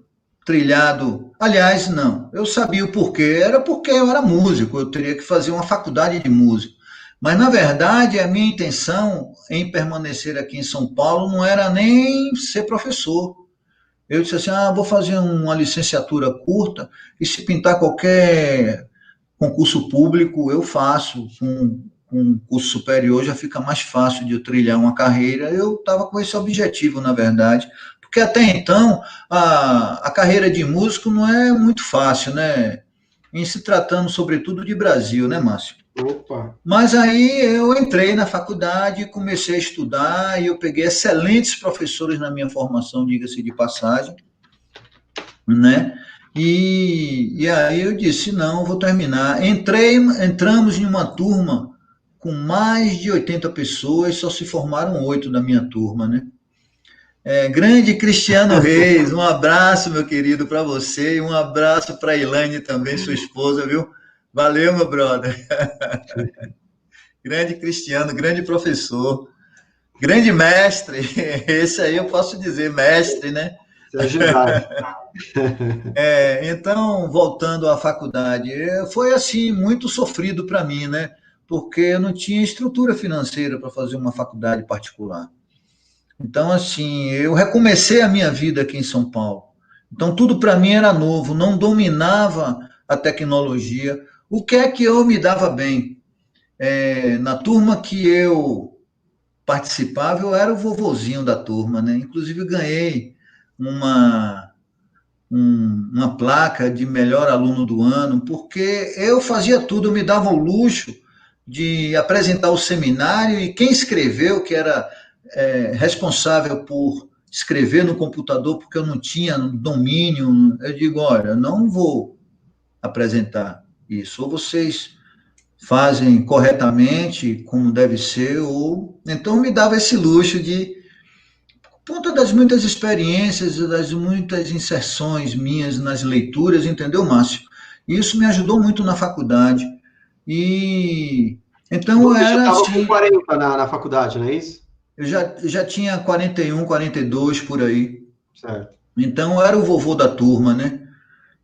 trilhado. Aliás, não, eu sabia o porquê, era porque eu era músico, eu teria que fazer uma faculdade de música. Mas, na verdade, a minha intenção em permanecer aqui em São Paulo não era nem ser professor. Eu disse assim, vou fazer uma licenciatura curta e se pintar qualquer concurso público, eu faço. Com um curso superior já fica mais fácil de eu trilhar uma carreira. Eu estava com esse objetivo, na verdade, porque até então a carreira de músico não é muito fácil, né? Em se tratando, sobretudo, de Brasil, né, Márcio? Opa. Mas aí eu entrei na faculdade, comecei a estudar, e eu peguei excelentes professores na minha formação, diga-se de passagem, né? E aí eu disse, não, vou terminar. Entramos em uma turma com mais de 80 pessoas, só se formaram 8 da minha turma, né? Grande Cristiano Reis, um abraço, meu querido, para você, e um abraço para a Elaine também, sua esposa, viu? Valeu, meu brother. Grande Cristiano, grande professor, grande mestre, esse aí eu posso dizer, mestre, né? Então, voltando à faculdade, foi assim, muito sofrido para mim, né? Porque eu não tinha estrutura financeira para fazer uma faculdade particular. Então, assim, eu recomecei a minha vida aqui em São Paulo. Então, tudo para mim era novo, não dominava a tecnologia. O que é que eu me dava bem? Na turma que eu participava, eu era o vovozinho da turma, né? Inclusive, ganhei uma placa de melhor aluno do ano, porque eu fazia tudo, eu me dava o luxo de apresentar o seminário, e quem escreveu, que era responsável por escrever no computador, porque eu não tinha domínio, eu digo, olha, eu não vou apresentar isso, ou vocês fazem corretamente, como deve ser, ou... Então me dava esse luxo de, por conta das muitas experiências, das muitas inserções minhas nas leituras, entendeu, Márcio? E isso me ajudou muito na faculdade. E então você era já estava assim, com 40 na faculdade, não é isso? Eu já tinha 41, 42 por aí. Certo. Então eu era o vovô da turma, né?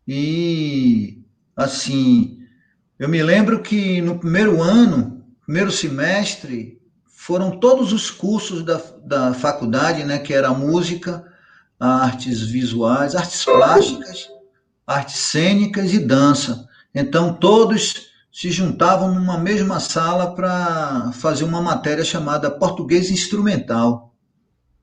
E assim, eu me lembro que no primeiro ano, primeiro semestre, foram todos os cursos da faculdade, né? Que era música, artes visuais, artes plásticas, artes cênicas e dança. Então, todos se juntavam numa mesma sala para fazer uma matéria chamada Português Instrumental,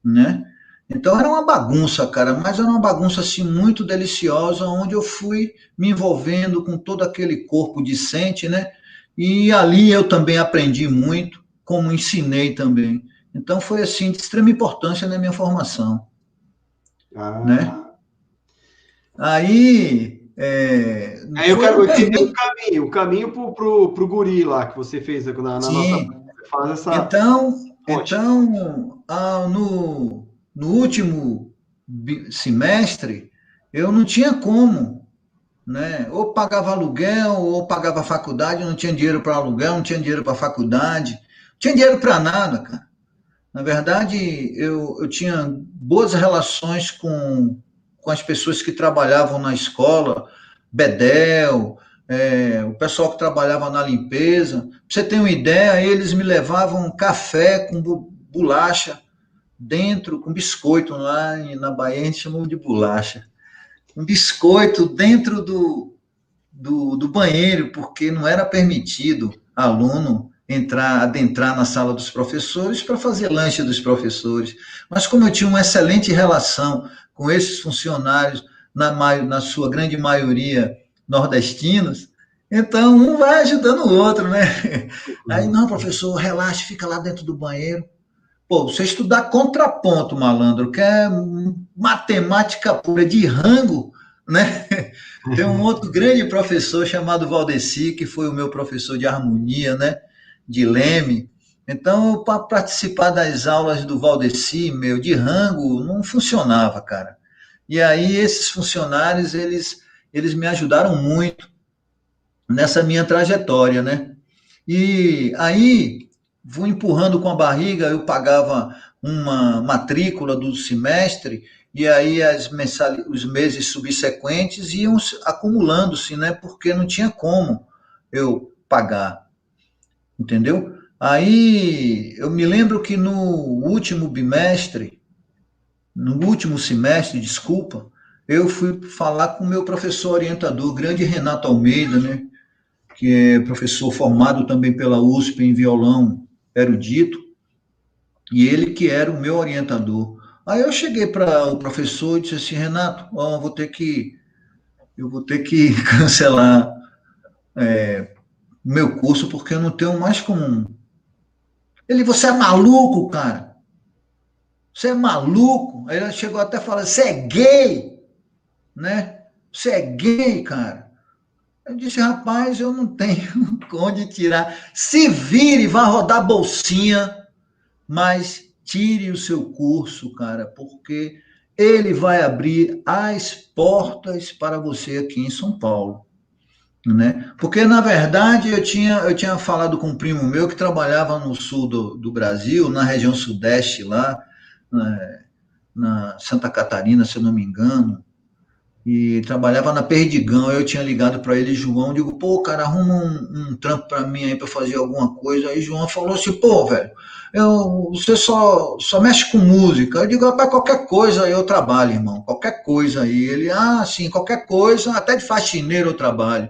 né? Então era uma bagunça, cara, mas era uma bagunça assim muito deliciosa, onde eu fui me envolvendo com todo aquele corpo discente, né? E ali eu também aprendi muito, como ensinei também. Então foi assim de extrema importância na minha formação, né? Ah. Não Aí eu foi quero não entender perdi. o caminho pro guri lá que você fez na nossa Sim. faz essa Então, ponte. no último semestre, eu não tinha como, né? Ou pagava aluguel, ou pagava faculdade, não tinha dinheiro para aluguel, não tinha dinheiro para faculdade, não tinha dinheiro para nada, cara. Na verdade, eu tinha boas relações com as pessoas que trabalhavam na escola, Bedel, o pessoal que trabalhava na limpeza. Pra você ter uma ideia, eles me levavam café com bolacha dentro, com biscoito lá na Bahia, a gente chamou de bolacha. Um biscoito dentro do banheiro, porque não era permitido aluno adentrar na sala dos professores para fazer lanche dos professores. Mas como eu tinha uma excelente relação com esses funcionários, na sua grande maioria nordestinos, então um vai ajudando o outro, né? Aí, não, professor, relaxe, fica lá dentro do banheiro. Pô, você estudar contraponto, malandro, que é matemática pura de rango, né? Tem um outro grande professor chamado Valdeci, que foi o meu professor de harmonia, né? De Leme. Então, para participar das aulas do Valdeci, meu, de rango, não funcionava, cara. E aí, esses funcionários, eles me ajudaram muito nessa minha trajetória, né? E aí, vou empurrando com a barriga, eu pagava uma matrícula do semestre, e aí os meses subsequentes iam acumulando-se, né? Porque não tinha como eu pagar, entendeu? Aí eu me lembro que no último semestre, desculpa, eu fui falar com o meu professor orientador, grande Renato Almeida, né? Que é professor formado também pela USP em violão erudito, e ele que era o meu orientador. Aí eu cheguei para o professor e disse assim, Renato, ó, eu vou ter que cancelar o meu curso porque eu não tenho mais como. Ele, você é maluco, cara? Você é maluco? Aí ele chegou até a falar, você é gay, né? Você é gay, cara. Eu disse, rapaz, eu não tenho onde tirar. Se vire, vá rodar bolsinha, mas tire o seu curso, cara, porque ele vai abrir as portas para você aqui em São Paulo, né? Porque, na verdade, eu tinha falado com um primo meu que trabalhava no sul do Brasil, na região sudeste lá, na Santa Catarina, se eu não me engano, e trabalhava na Perdigão. Eu tinha ligado para ele, João, digo, pô, cara, arruma um trampo para mim aí para fazer alguma coisa. Aí João falou assim, pô, velho, você só mexe com música. Eu digo, rapaz, qualquer coisa eu trabalho, irmão, qualquer coisa aí. Ele, sim, qualquer coisa, até de faxineiro eu trabalho.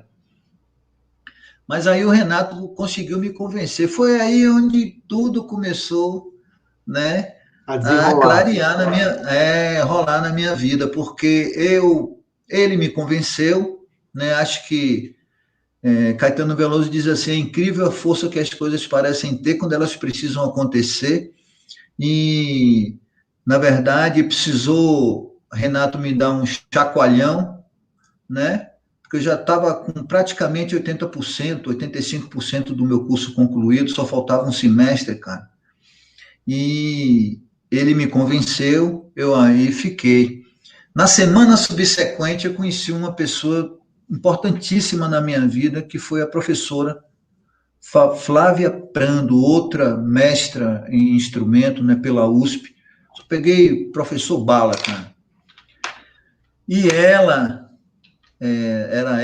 Mas aí o Renato conseguiu me convencer. Foi aí onde tudo começou, né, A a desenrolar. clarear rolar na minha vida, porque ele me convenceu, né? Acho que Caetano Veloso diz assim: é incrível a força que as coisas parecem ter quando elas precisam acontecer. E, na verdade, precisou Renato me dar um chacoalhão, né? Porque eu já estava com praticamente 80%, 85% do meu curso concluído, só faltava um semestre, cara. E ele me convenceu, eu aí fiquei. Na semana subsequente, eu conheci uma pessoa importantíssima na minha vida, que foi a professora Flávia Prando, outra mestra em instrumento, né, pela USP. Eu peguei professor Bala, cara. E era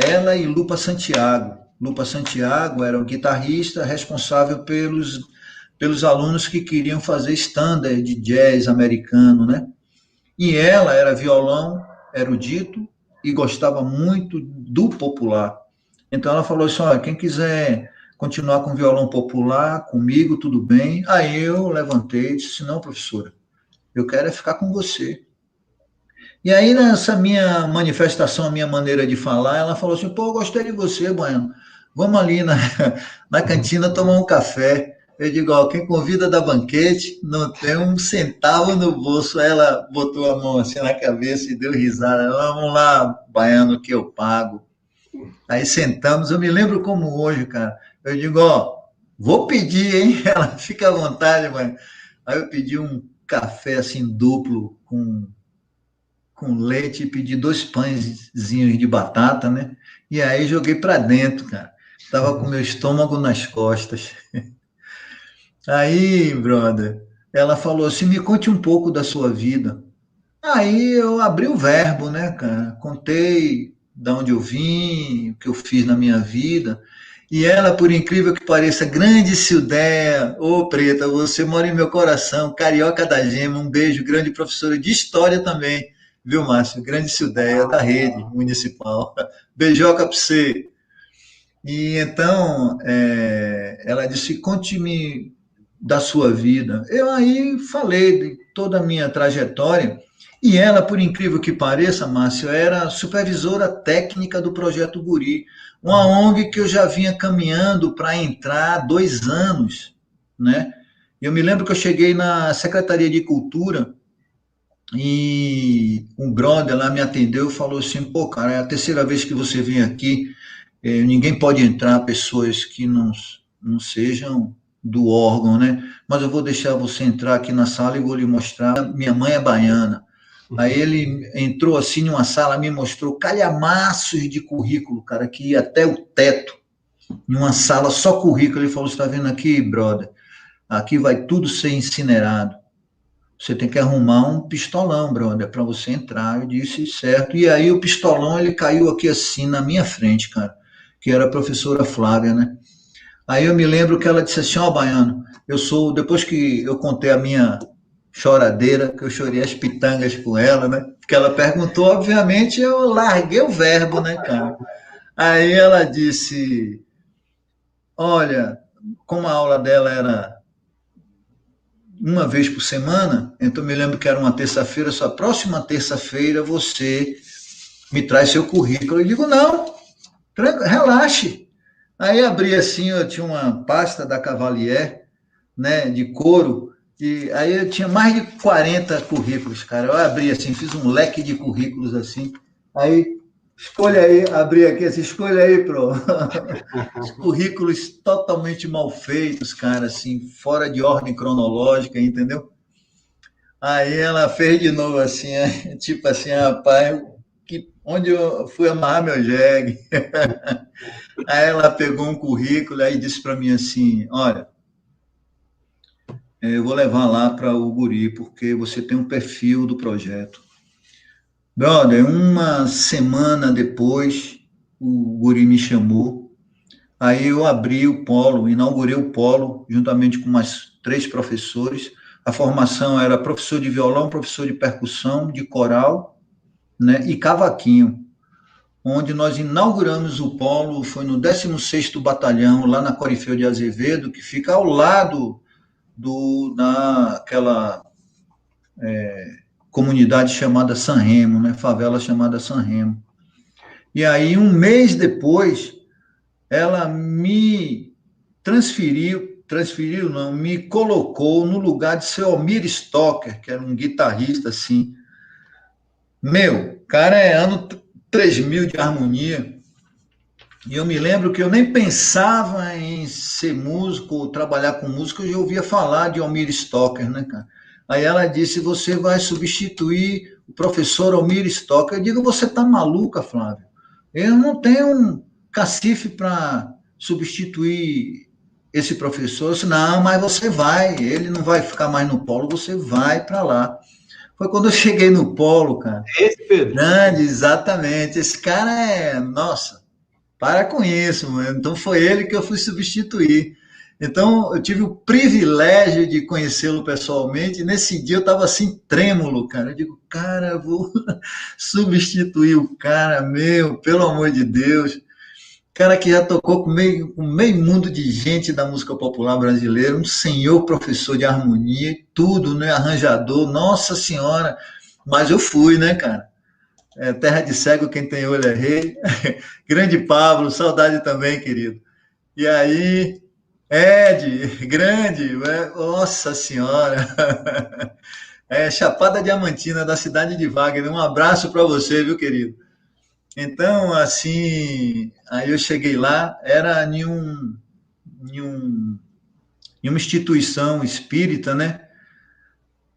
ela e Lupa Santiago. Lupa Santiago era o guitarrista responsável pelos alunos que queriam fazer standard de jazz americano, né? E ela era violão erudito e gostava muito do popular. Então ela falou assim: olha, quem quiser continuar com violão popular comigo, tudo bem. Aí eu levantei e disse: não, professora, eu quero é ficar com você. E aí, nessa minha manifestação, a minha maneira de falar, ela falou assim: pô, eu gostei de você, Baiano. Vamos ali na cantina tomar um café. Eu digo: ó, quem convida da banquete não tem um centavo no bolso. Aí ela botou a mão assim na cabeça e deu risada. Vamos lá, Baiano, que eu pago. Aí sentamos, eu me lembro como hoje, cara. Eu digo: ó, vou pedir, hein? Ela fica à vontade, mãe. Aí eu pedi um café assim duplo com leite e pedi 2 pãezinhos de batata, né? E aí joguei para dentro, cara. Tava com meu estômago nas costas. Aí, brother, ela falou assim: me conte um pouco da sua vida. Aí eu abri o verbo, né, cara? Contei de onde eu vim, o que eu fiz na minha vida. E ela, por incrível que pareça, grande Sildeia, ô Preta, você mora em meu coração, carioca da gema, um beijo, grande professora de história também, viu, Márcio? Grande Sildeia da rede municipal. Beijoca para você. E então, ela disse: conte-me da sua vida. Eu aí falei de toda a minha trajetória. E ela, por incrível que pareça, Márcio, era supervisora técnica do Projeto Guri, uma ONG que eu já vinha caminhando para entrar há 2 anos, né? Eu me lembro que eu cheguei na Secretaria de Cultura e um brother lá me atendeu e falou assim: pô, cara, é a terceira vez que você vem aqui, ninguém pode entrar, pessoas que não sejam do órgão, né? Mas eu vou deixar você entrar aqui na sala e vou lhe mostrar. Minha mãe é baiana. Aí ele entrou assim numa sala, me mostrou calhamaços de currículo, cara, que ia até o teto, em uma sala só currículo. Ele falou: você está vendo aqui, brother? Aqui vai tudo ser incinerado. Você tem que arrumar um pistolão, brother, para você entrar. Eu disse: certo. E aí o pistolão, ele caiu aqui assim na minha frente, cara, que era a professora Flávia, né? Aí eu me lembro que ela disse assim: ó, Baiano, depois que eu contei a minha choradeira, que eu chorei as pitangas com ela, né? Porque ela perguntou, obviamente, eu larguei o verbo, né, cara? Aí ela disse: olha, como a aula dela era uma vez por semana, então me lembro que era uma terça-feira, só próxima terça-feira você me traz seu currículo. Eu digo: não, relaxe. Aí abri assim, eu tinha uma pasta da Cavalier, né, de couro, e aí eu tinha mais de 40 currículos, cara. Eu abri assim, fiz um leque de currículos assim. Aí, escolha aí, abri aqui assim, escolha aí, pro. Os currículos totalmente mal feitos, cara, assim, fora de ordem cronológica, entendeu? Aí ela fez de novo assim, tipo assim: rapaz, onde eu fui amarrar meu jegue? Aí ela pegou um currículo e disse para mim assim: olha, eu vou levar lá para o Guri, porque você tem um perfil do projeto. Brother, uma semana depois, o Guri me chamou, aí eu abri o polo, inaugurei o polo, juntamente com mais 3 professores. A formação era professor de violão, professor de percussão, de coral, né, e cavaquinho, onde nós inauguramos o polo, foi no 16º Batalhão, lá na Corifeu de Azevedo, que fica ao lado daquela comunidade chamada San Remo, né? Favela chamada San Remo. E aí, um mês depois, ela me transferiu não, me colocou no lugar de seu Almir Stocker, que era um guitarrista assim. Meu, cara, é ano 3000 de harmonia. E eu me lembro que eu nem pensava em ser músico ou trabalhar com música, eu já ouvia falar de Almir Stocker, né, cara? Aí ela disse: você vai substituir o professor Almir Stocker. Eu digo: você tá maluca, Flávio? Eu não tenho um cacife para substituir esse professor. Eu disse: não, mas você vai, ele não vai ficar mais no polo, você vai para lá. Foi quando eu cheguei no polo, cara. Esse, Pedro? Grande, exatamente. Esse cara nossa, para com isso, mano. Então foi ele que eu fui substituir. Então, eu tive o privilégio de conhecê-lo pessoalmente. E nesse dia eu estava assim, trêmulo, cara. Eu digo, cara, eu vou substituir o cara, meu, pelo amor de Deus. Cara que já tocou com meio mundo de gente da música popular brasileira, um senhor professor de harmonia, tudo, né? Arranjador, nossa senhora. Mas eu fui, né, cara? É, terra de cego, quem tem olho é rei. Grande Pablo, saudade também, querido. E aí, Ed, grande, nossa senhora. É, Chapada Diamantina, da cidade de Wagner. Um abraço para você, viu, querido? Então, assim, aí eu cheguei lá, era em, um, em uma instituição espírita, né?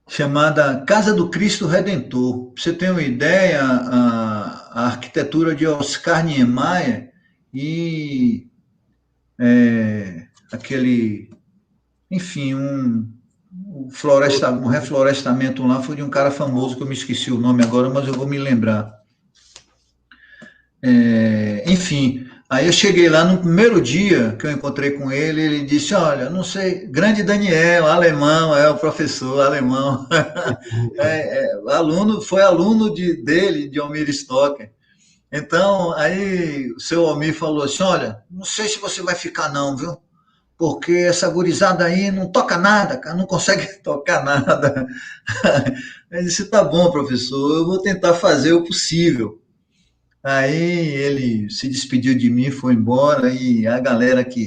Chamada Casa do Cristo Redentor. Pra você ter uma ideia, a arquitetura de Oscar Niemeyer e aquele, enfim, um reflorestamento lá foi de um cara famoso que eu me esqueci o nome agora, mas eu vou me lembrar. Enfim, aí eu cheguei lá no primeiro dia que eu encontrei com ele, ele disse, olha, não sei, grande Daniel, alemão, o professor alemão, foi aluno dele, de Almir Stocker. Então, aí o seu Almir falou assim, olha, não sei se você vai ficar não, viu? Porque essa gurizada aí não toca nada, cara, não consegue tocar nada. Eu disse, tá bom, professor, eu vou tentar fazer o possível. Aí ele se despediu de mim, foi embora, e a galera que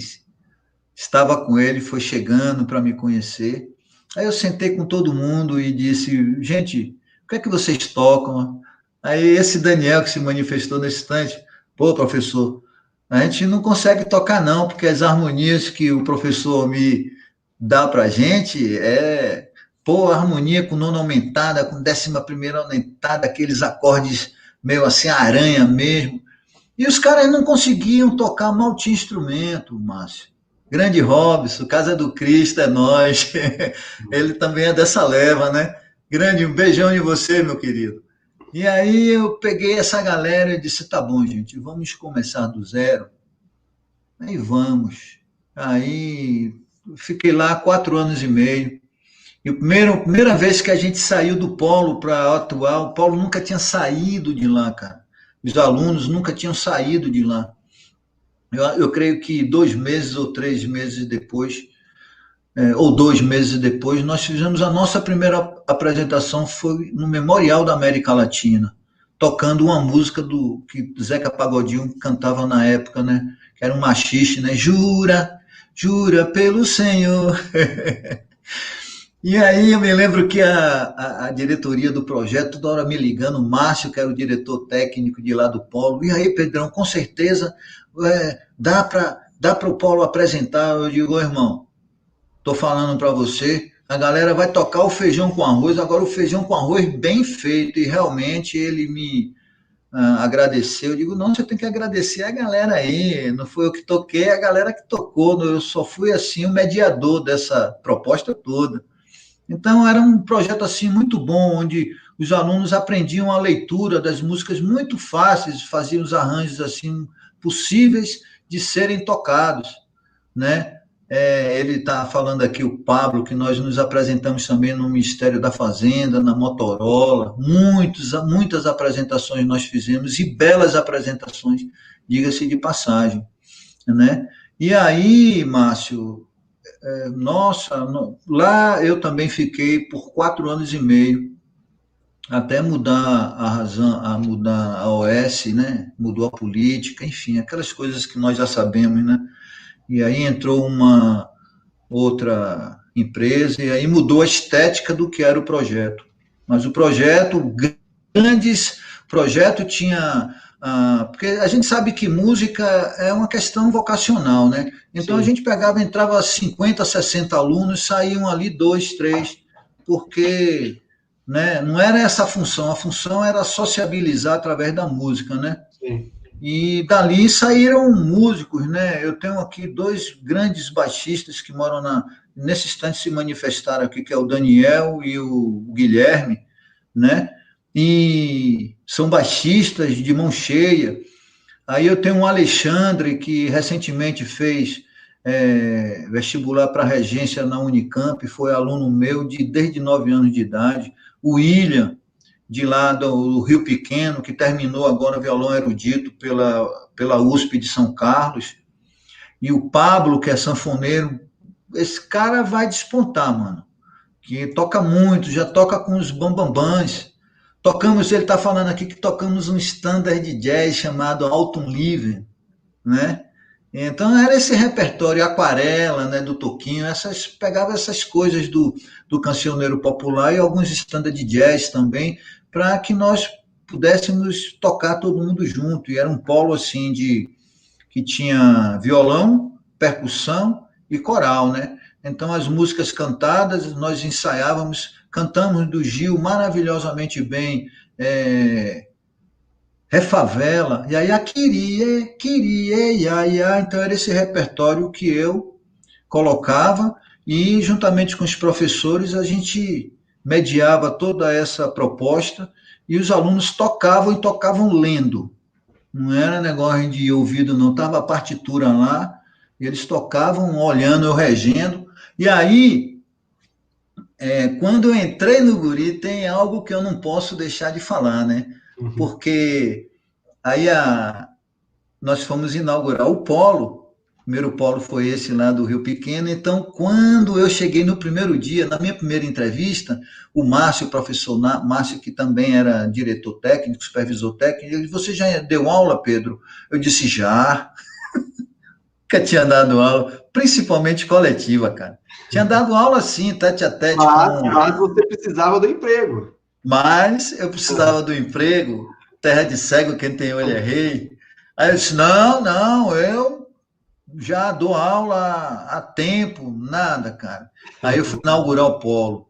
estava com ele foi chegando para me conhecer. Aí eu sentei com todo mundo e disse, gente, o que é que vocês tocam? Aí esse Daniel que se manifestou nesse instante, pô, professor, a gente não consegue tocar não, porque as harmonias que o professor me dá para a gente pô, harmonia com nona aumentada, com 11ª aumentada, aqueles acordes meio assim, aranha mesmo. E os caras não conseguiam tocar multi-instrumento, Márcio. Grande Robson, Casa do Cristo é nós. Ele também é dessa leva, né? Grande, um beijão em você, meu querido. E aí eu peguei essa galera e disse, tá bom, gente, vamos começar do zero. Aí vamos. Aí fiquei lá 4 anos e meio. E a primeira vez que a gente saiu do polo para atuar, o Paulo nunca tinha saído de lá, cara. Os alunos nunca tinham saído de lá. Eu creio que 2 meses ou 3 meses depois, ou 2 meses depois, nós fizemos a nossa primeira apresentação, foi no Memorial da América Latina, tocando uma música que Zeca Pagodinho cantava na época, né? Que era um machiste, né? Jura, jura pelo Senhor. E aí eu me lembro que a diretoria do projeto toda hora me ligando, o Márcio, que era o diretor técnico de lá do Polo, e aí, Pedrão, com certeza dá para o Polo apresentar. Eu digo, irmão, estou falando para você, a galera vai tocar o feijão com arroz, agora o feijão com arroz bem feito, e realmente ele me agradeceu. Eu digo, não, você tem que agradecer a galera aí, não foi eu que toquei, é a galera que tocou, eu só fui assim o mediador dessa proposta toda. Então, era um projeto assim muito bom, onde os alunos aprendiam a leitura das músicas muito fáceis, faziam os arranjos assim possíveis de serem tocados, né? Ele está falando aqui, o Pablo, que nós nos apresentamos também no Ministério da Fazenda, na Motorola, muitas apresentações nós fizemos, e belas apresentações, diga-se de passagem, né? E aí, Márcio, nossa, lá eu também fiquei por 4 anos e meio, até mudar a razão, mudar a OS, né? Mudou a política, enfim, aquelas coisas que nós já sabemos, né? E aí entrou uma outra empresa e aí mudou a estética do que era o projeto. Mas o projeto, projeto tinha porque a gente sabe que música é uma questão vocacional, né? Então, sim, a gente pegava, entrava 50, 60 alunos, saíam ali 2, 3, porque, né, não era essa a função era sociabilizar através da música, né? Sim. E dali saíram músicos, né? Eu tenho aqui 2 grandes baixistas que moram nesse instante se manifestaram aqui, que é o Daniel e o Guilherme, né? E são baixistas de mão cheia. Aí eu tenho um Alexandre, que recentemente fez vestibular para regência na Unicamp, foi aluno meu desde 9 anos de idade. O William, de lá do Rio Pequeno, que terminou agora violão erudito pela USP de São Carlos. E o Pablo, que é sanfoneiro, esse cara vai despontar, mano. Que toca muito, já toca com os bambambãs. Tocamos, ele está falando aqui que tocamos um standard de jazz chamado Alton Liver, né? Então era esse repertório Aquarela, né, do Toquinho, pegava essas coisas do cancioneiro popular e alguns standard de jazz também, para que nós pudéssemos tocar todo mundo junto. E era um polo assim que tinha violão, percussão e coral, né? Então as músicas cantadas nós ensaiávamos, cantamos do Gil maravilhosamente bem, Refavela, e aí a queria, ia. Então era esse repertório que eu colocava e juntamente com os professores a gente mediava toda essa proposta e os alunos tocavam e tocavam lendo. Não era negócio de ouvido, não. Estava a partitura lá, e eles tocavam olhando, eu regendo. E aí, quando eu entrei no Guri, tem algo que eu não posso deixar de falar, né? Porque aí nós fomos inaugurar o polo. O primeiro polo foi esse lá do Rio Pequeno. Então, quando eu cheguei no primeiro dia, na minha primeira entrevista, o Márcio, o professor Márcio, que também era diretor técnico, supervisor técnico, ele disse: você já deu aula, Pedro? Eu disse: já. Nunca tinha dado aula, principalmente coletiva, cara. Tinha dado aula, sim, tete a tete. Mas você precisava do emprego. Mas eu precisava do emprego, terra de cego, quem tem olho é rei. Aí eu disse: não, eu já dou aula há tempo, nada, cara. Aí eu fui inaugurar o polo,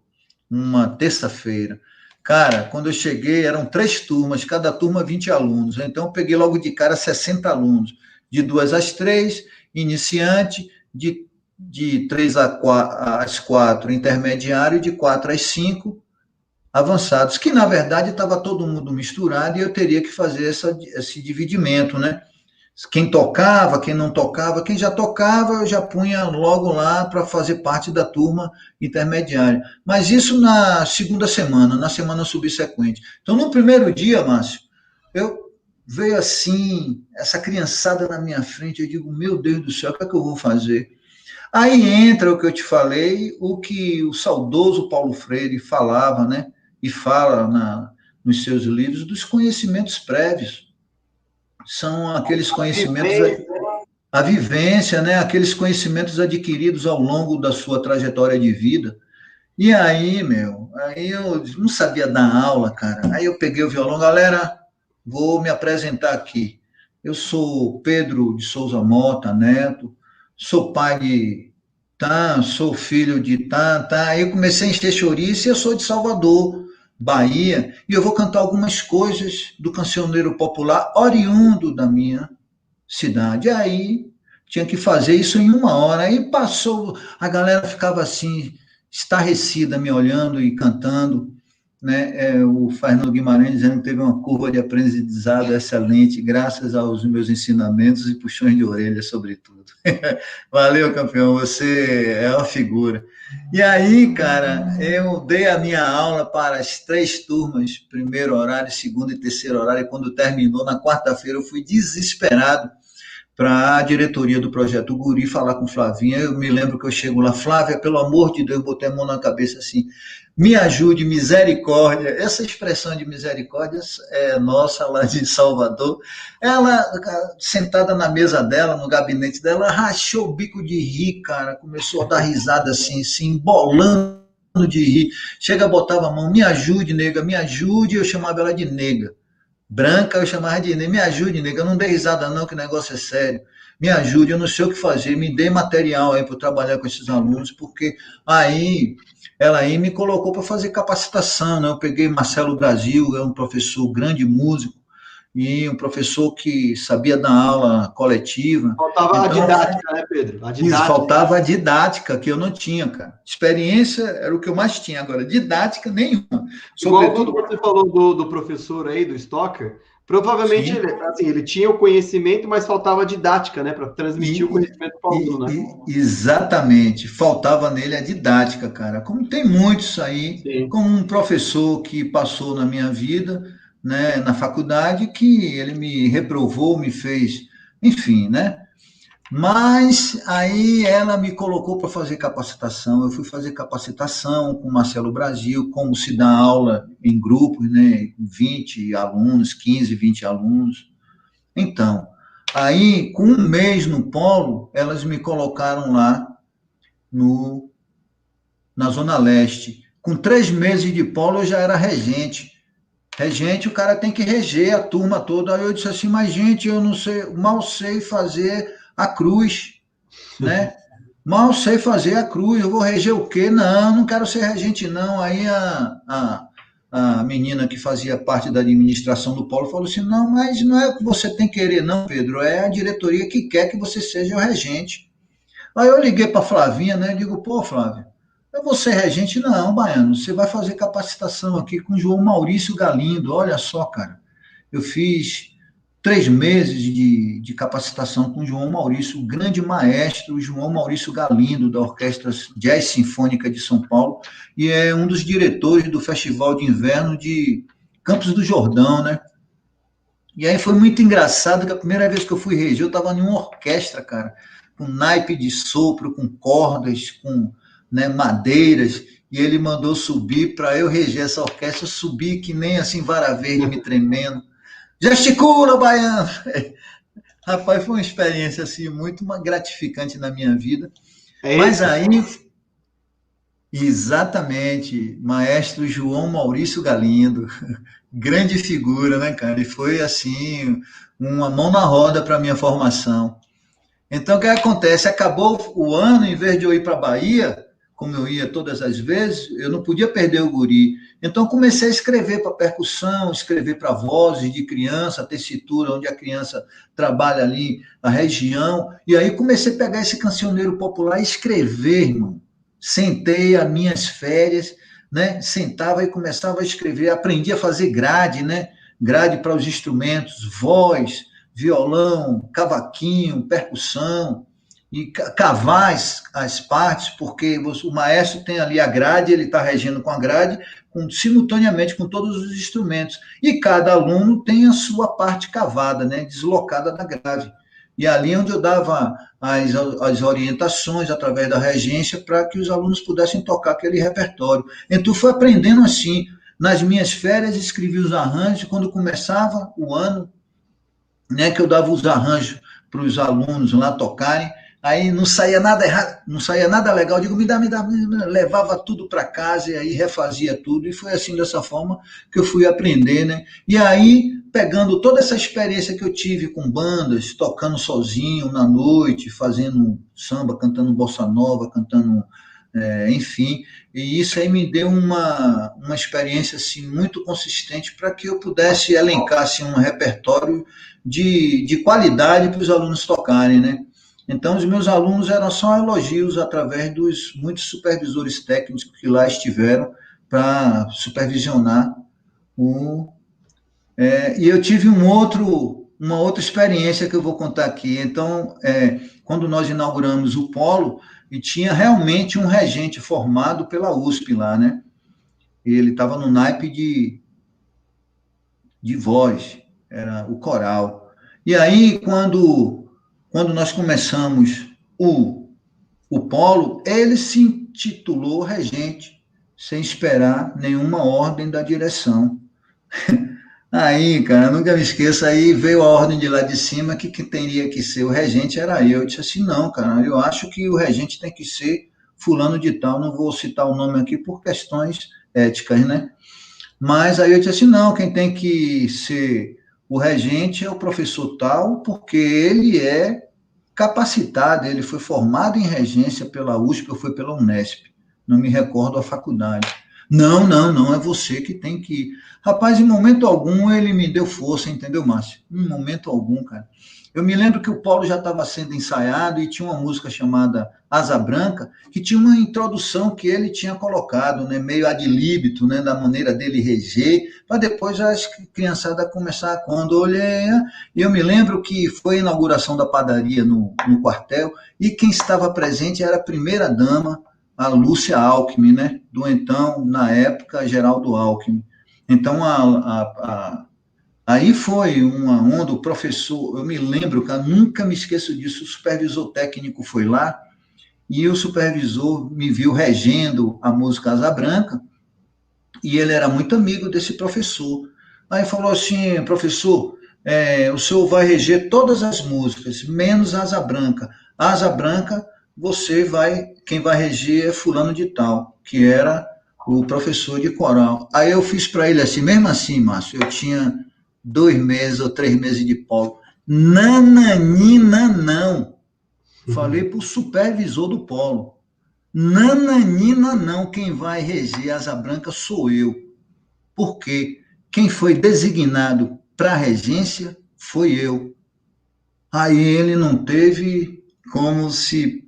uma terça-feira. Cara, quando eu cheguei, eram 3 turmas, cada turma 20 alunos. Então eu peguei logo de cara 60 alunos, de 2 às 3, iniciante, de 3 às 4, intermediário, e de 4 às 5, avançados, que na verdade estava todo mundo misturado e eu teria que fazer esse dividimento, né? Quem tocava, quem não tocava, quem já tocava, eu já punha logo lá para fazer parte da turma intermediária. Mas isso na segunda semana, na semana subsequente. Então, no primeiro dia, Márcio, veio assim, essa criançada na minha frente, eu digo: meu Deus do céu, o que é que eu vou fazer? Aí entra o que eu te falei, o que o saudoso Paulo Freire falava, né? E fala nos seus livros, dos conhecimentos prévios. São aqueles conhecimentos, a vivência, né? Aqueles conhecimentos adquiridos ao longo da sua trajetória de vida. E aí, aí eu não sabia dar aula, cara. Aí eu peguei o violão: galera, vou me apresentar aqui. Eu sou Pedro de Souza Mota Neto, sou pai de sou filho de Aí eu comecei a encher chouriço e eu sou de Salvador, Bahia, e eu vou cantar algumas coisas do cancioneiro popular oriundo da minha cidade. Aí tinha que fazer isso em 1 hora. Aí passou, a galera ficava assim, estarrecida, me olhando e cantando, né? O Fernando Guimarães dizendo que teve uma curva de aprendizado excelente, graças aos meus ensinamentos e puxões de orelha, sobretudo. Valeu, campeão, você é uma figura. E aí, cara, eu dei a minha aula para as 3 turmas, primeiro horário, segundo e terceiro horário, e quando terminou, na quarta-feira, eu fui desesperado para a diretoria do Projeto Guri falar com Flavinha. Eu me lembro que eu chego lá: Flávia, pelo amor de Deus, botei a mão na cabeça assim: me ajude, misericórdia. Essa expressão de misericórdia é nossa, lá de Salvador. Ela, sentada na mesa dela, no gabinete dela, rachou o bico de rir, cara. Começou a dar risada assim, se embolando de rir. Chega, botava a mão: me ajude, nega, me ajude. Eu chamava ela de nega. Branca, eu chamava de nega: me ajude, nega, eu não dei risada não, que o negócio é sério. Me ajude, eu não sei o que fazer, me dê material aí para trabalhar com esses alunos, porque ela aí me colocou para fazer capacitação, né? Eu peguei Marcelo Brasil, é um professor, grande músico, e um professor que sabia dar aula coletiva. Faltava então, a didática, né, Pedro? Faltava a didática, que eu não tinha, cara. Experiência era o que eu mais tinha, agora didática nenhuma. Igual quando você falou do professor aí, do Stocker, Provavelmente Sim. ele tinha o conhecimento, mas faltava didática, né, para transmitir o conhecimento para o aluno, né? Exatamente, faltava nele a didática, cara. Como tem muitos aí, Sim. como um professor que passou na minha vida, né, na faculdade, que ele me reprovou, me fez, enfim, né? Mas aí ela me colocou para fazer capacitação. Eu fui fazer capacitação com o Marcelo Brasil, como se dá aula em grupos, né? 20 alunos, 15, 20 alunos. Então, aí, com um mês no polo, elas me colocaram lá no, na Zona Leste. Com 3 meses de polo, eu já era regente. Regente, o cara tem que reger a turma toda. Aí eu disse assim, mas gente, eu não sei, mal sei fazer a cruz, né? Mal sei fazer a cruz, eu vou reger o quê? Não, não quero ser regente, não. Aí a menina que fazia parte da administração do polo falou assim, não, mas não é o que você tem que querer, não, Pedro, é a diretoria que quer que você seja o regente. Aí eu liguei para a Flavinha, né? Digo, pô, Flávia, eu vou ser regente? Não, Baiano, você vai fazer capacitação aqui com o João Maurício Galindo. Olha só, cara, eu fiz 3 meses de capacitação com o João Maurício, o grande maestro João Maurício Galindo, da Orquestra Jazz Sinfônica de São Paulo, e é um dos diretores do Festival de Inverno de Campos do Jordão, né? E aí foi muito engraçado que a primeira vez que eu fui reger, eu estava em uma orquestra, cara, com naipe de sopro, com cordas, com, né, madeiras, e ele mandou subir para eu reger essa orquestra, eu subi que nem assim vara verde me tremendo. Gesticula, baiano! Rapaz, foi uma experiência assim muito gratificante na minha vida. É Mas esse? aí, exatamente, maestro João Maurício Galindo, grande figura, né, cara? E foi assim, uma mão na roda para a minha formação. Então, o que acontece? Acabou o ano, em vez de eu ir para a Bahia, como eu ia todas as vezes, eu não podia perder o guri. Então, comecei a escrever para percussão, escrever para vozes de criança, tessitura, onde a criança trabalha ali, a região. E aí comecei a pegar esse cancioneiro popular e escrever, irmão. Sentei as minhas férias, né? Sentava e começava a escrever. Aprendi a fazer grade, né? Grade para os instrumentos, voz, violão, cavaquinho, percussão, e cavar as partes, porque o maestro tem ali a grade, ele está regendo com a grade, simultaneamente com todos os instrumentos. E cada aluno tem a sua parte cavada, né, deslocada da grade. E ali onde eu dava as orientações através da regência para que os alunos pudessem tocar aquele repertório. Então, fui aprendendo assim. Nas minhas férias, escrevi os arranjos. Quando começava o ano, né, que eu dava os arranjos para os alunos lá tocarem, aí não saía nada errado, não saía nada legal, eu digo, me dá, levava tudo para casa e aí refazia tudo, e foi assim, dessa forma que eu fui aprender, né, e aí, pegando toda essa experiência que eu tive com bandas, tocando sozinho na noite, fazendo samba, cantando bossa nova, cantando, enfim, e isso aí me deu uma experiência assim, muito consistente para que eu pudesse elencar assim, um repertório de qualidade para os alunos tocarem, né? Então, os meus alunos eram só elogios através dos muitos supervisores técnicos que lá estiveram para supervisionar o. E eu tive uma outra experiência que eu vou contar aqui. Então, quando nós inauguramos o Polo, e tinha realmente um regente formado pela USP lá, né? Ele estava no naipe de voz, era o coral. E aí, quando nós começamos o Polo, ele se intitulou regente, sem esperar nenhuma ordem da direção. Aí, cara, nunca me esqueço, aí veio a ordem de lá de cima que teria que ser o regente era eu. Eu disse assim, não, cara, eu acho que o regente tem que ser fulano de tal, não vou citar o nome aqui por questões éticas, né? Mas aí eu disse assim, não, quem tem que ser o regente é o professor tal, porque ele é capacitado, ele foi formado em regência pela USP ou foi pela Unesp, não me recordo a faculdade. Não, não, não, é você que tem que ir. Rapaz, em momento algum ele me deu força, entendeu, Márcio? Em momento algum, cara. Eu me lembro que o Paulo já estava sendo ensaiado e tinha uma música chamada Asa Branca, que tinha uma introdução que ele tinha colocado, né, meio ad libitum, né, da maneira dele reger, para depois a criançada começar quando olhei. E eu me lembro que foi a inauguração da padaria no quartel, e quem estava presente era a primeira-dama, a Lúcia Alckmin, né, do então, na época, Geraldo Alckmin. Então, aí foi uma onda, o professor, eu me lembro, cara, nunca me esqueço disso, o supervisor técnico foi lá e o supervisor me viu regendo a música Asa Branca e ele era muito amigo desse professor. Aí falou assim, professor, o senhor vai reger todas as músicas, menos Asa Branca. Asa Branca, quem vai reger é fulano de tal, que era o professor de coral. Aí eu fiz para ele assim, mesmo assim, Márcio, eu tinha 2 meses ou 3 meses de polo. Nananina, não. Falei para o supervisor do polo. Nananina, não. Quem vai reger Asa Branca sou eu. Porque quem foi designado para a regência foi eu. Aí ele não teve como se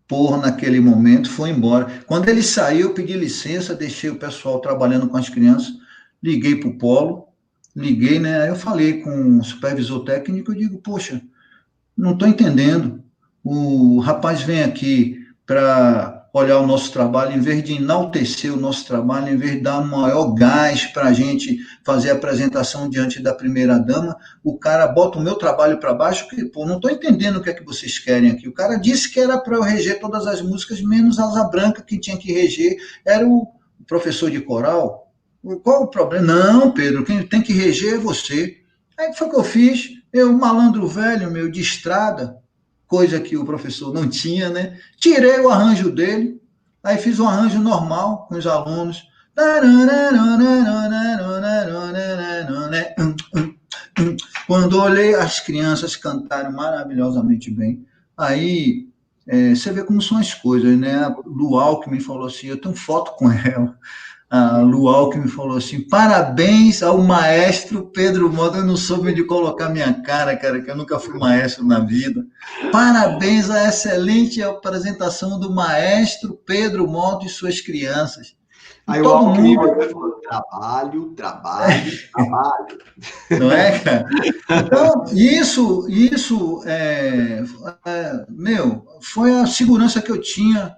pôr naquele momento, foi embora. Quando ele saiu, eu pedi licença, deixei o pessoal trabalhando com as crianças, liguei para o polo, liguei, né? Aí eu falei com o supervisor técnico, eu digo, poxa, não estou entendendo. O rapaz vem aqui para olhar o nosso trabalho, em vez de enaltecer o nosso trabalho, em vez de dar um maior gás para a gente fazer a apresentação diante da primeira-dama, o cara bota o meu trabalho para baixo, que, pô, não estou entendendo o que é que vocês querem aqui. O cara disse que era para eu reger todas as músicas, menos Asa Branca, que tinha que reger era o professor de coral. Qual o problema? Não, Pedro, quem tem que reger é você. Aí foi o que eu fiz. Eu, malandro velho, meu, de estrada, coisa que o professor não tinha, né? Tirei o arranjo dele, aí fiz um arranjo normal com os alunos. Quando olhei, as crianças cantaram maravilhosamente bem. Aí você vê como são as coisas, né? A Lu Alckmin falou assim, eu tenho foto com ela. A Luau que me falou assim, parabéns ao maestro Pedro Motta, eu não soube de colocar minha cara, que eu nunca fui maestro na vida. Parabéns à excelente apresentação do maestro Pedro Motta e suas crianças. E Aí o todo Alckmin mundo, falou, trabalho. não é, cara? Então, meu, foi a segurança que eu tinha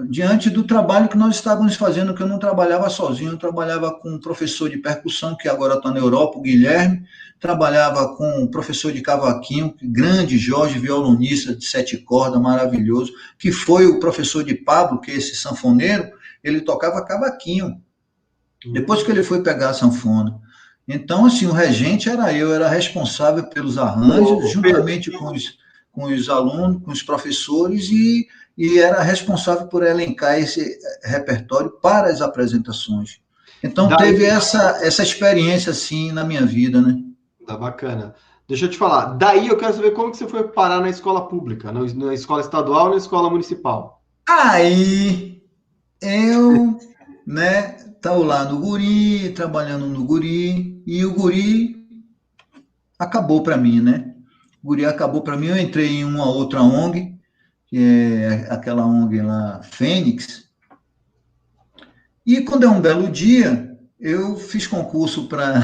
diante do trabalho que nós estávamos fazendo, que eu não trabalhava sozinho, eu trabalhava com um professor de percussão, que agora está na Europa, o Guilherme, trabalhava com um professor de cavaquinho, grande Jorge, violonista de 7 cordas, maravilhoso, que foi o professor de Pablo, que é esse sanfoneiro, ele tocava cavaquinho, depois que ele foi pegar a sanfona. Então, assim, o regente era eu, era responsável pelos arranjos, juntamente com os alunos, com os professores, e era responsável por elencar esse repertório para as apresentações. Então, Daí, teve essa experiência, assim, na minha vida, né? tá bacana. Deixa eu te falar. Daí eu quero saber como que você foi parar na escola pública, na escola estadual e na escola municipal. Aí, eu, né, estava lá no Guri, trabalhando no Guri, e o Guri acabou para mim, né? O Guri acabou para mim, eu entrei em uma outra ONG, que é aquela ONG lá, Fênix, e quando é um belo dia, eu fiz concurso para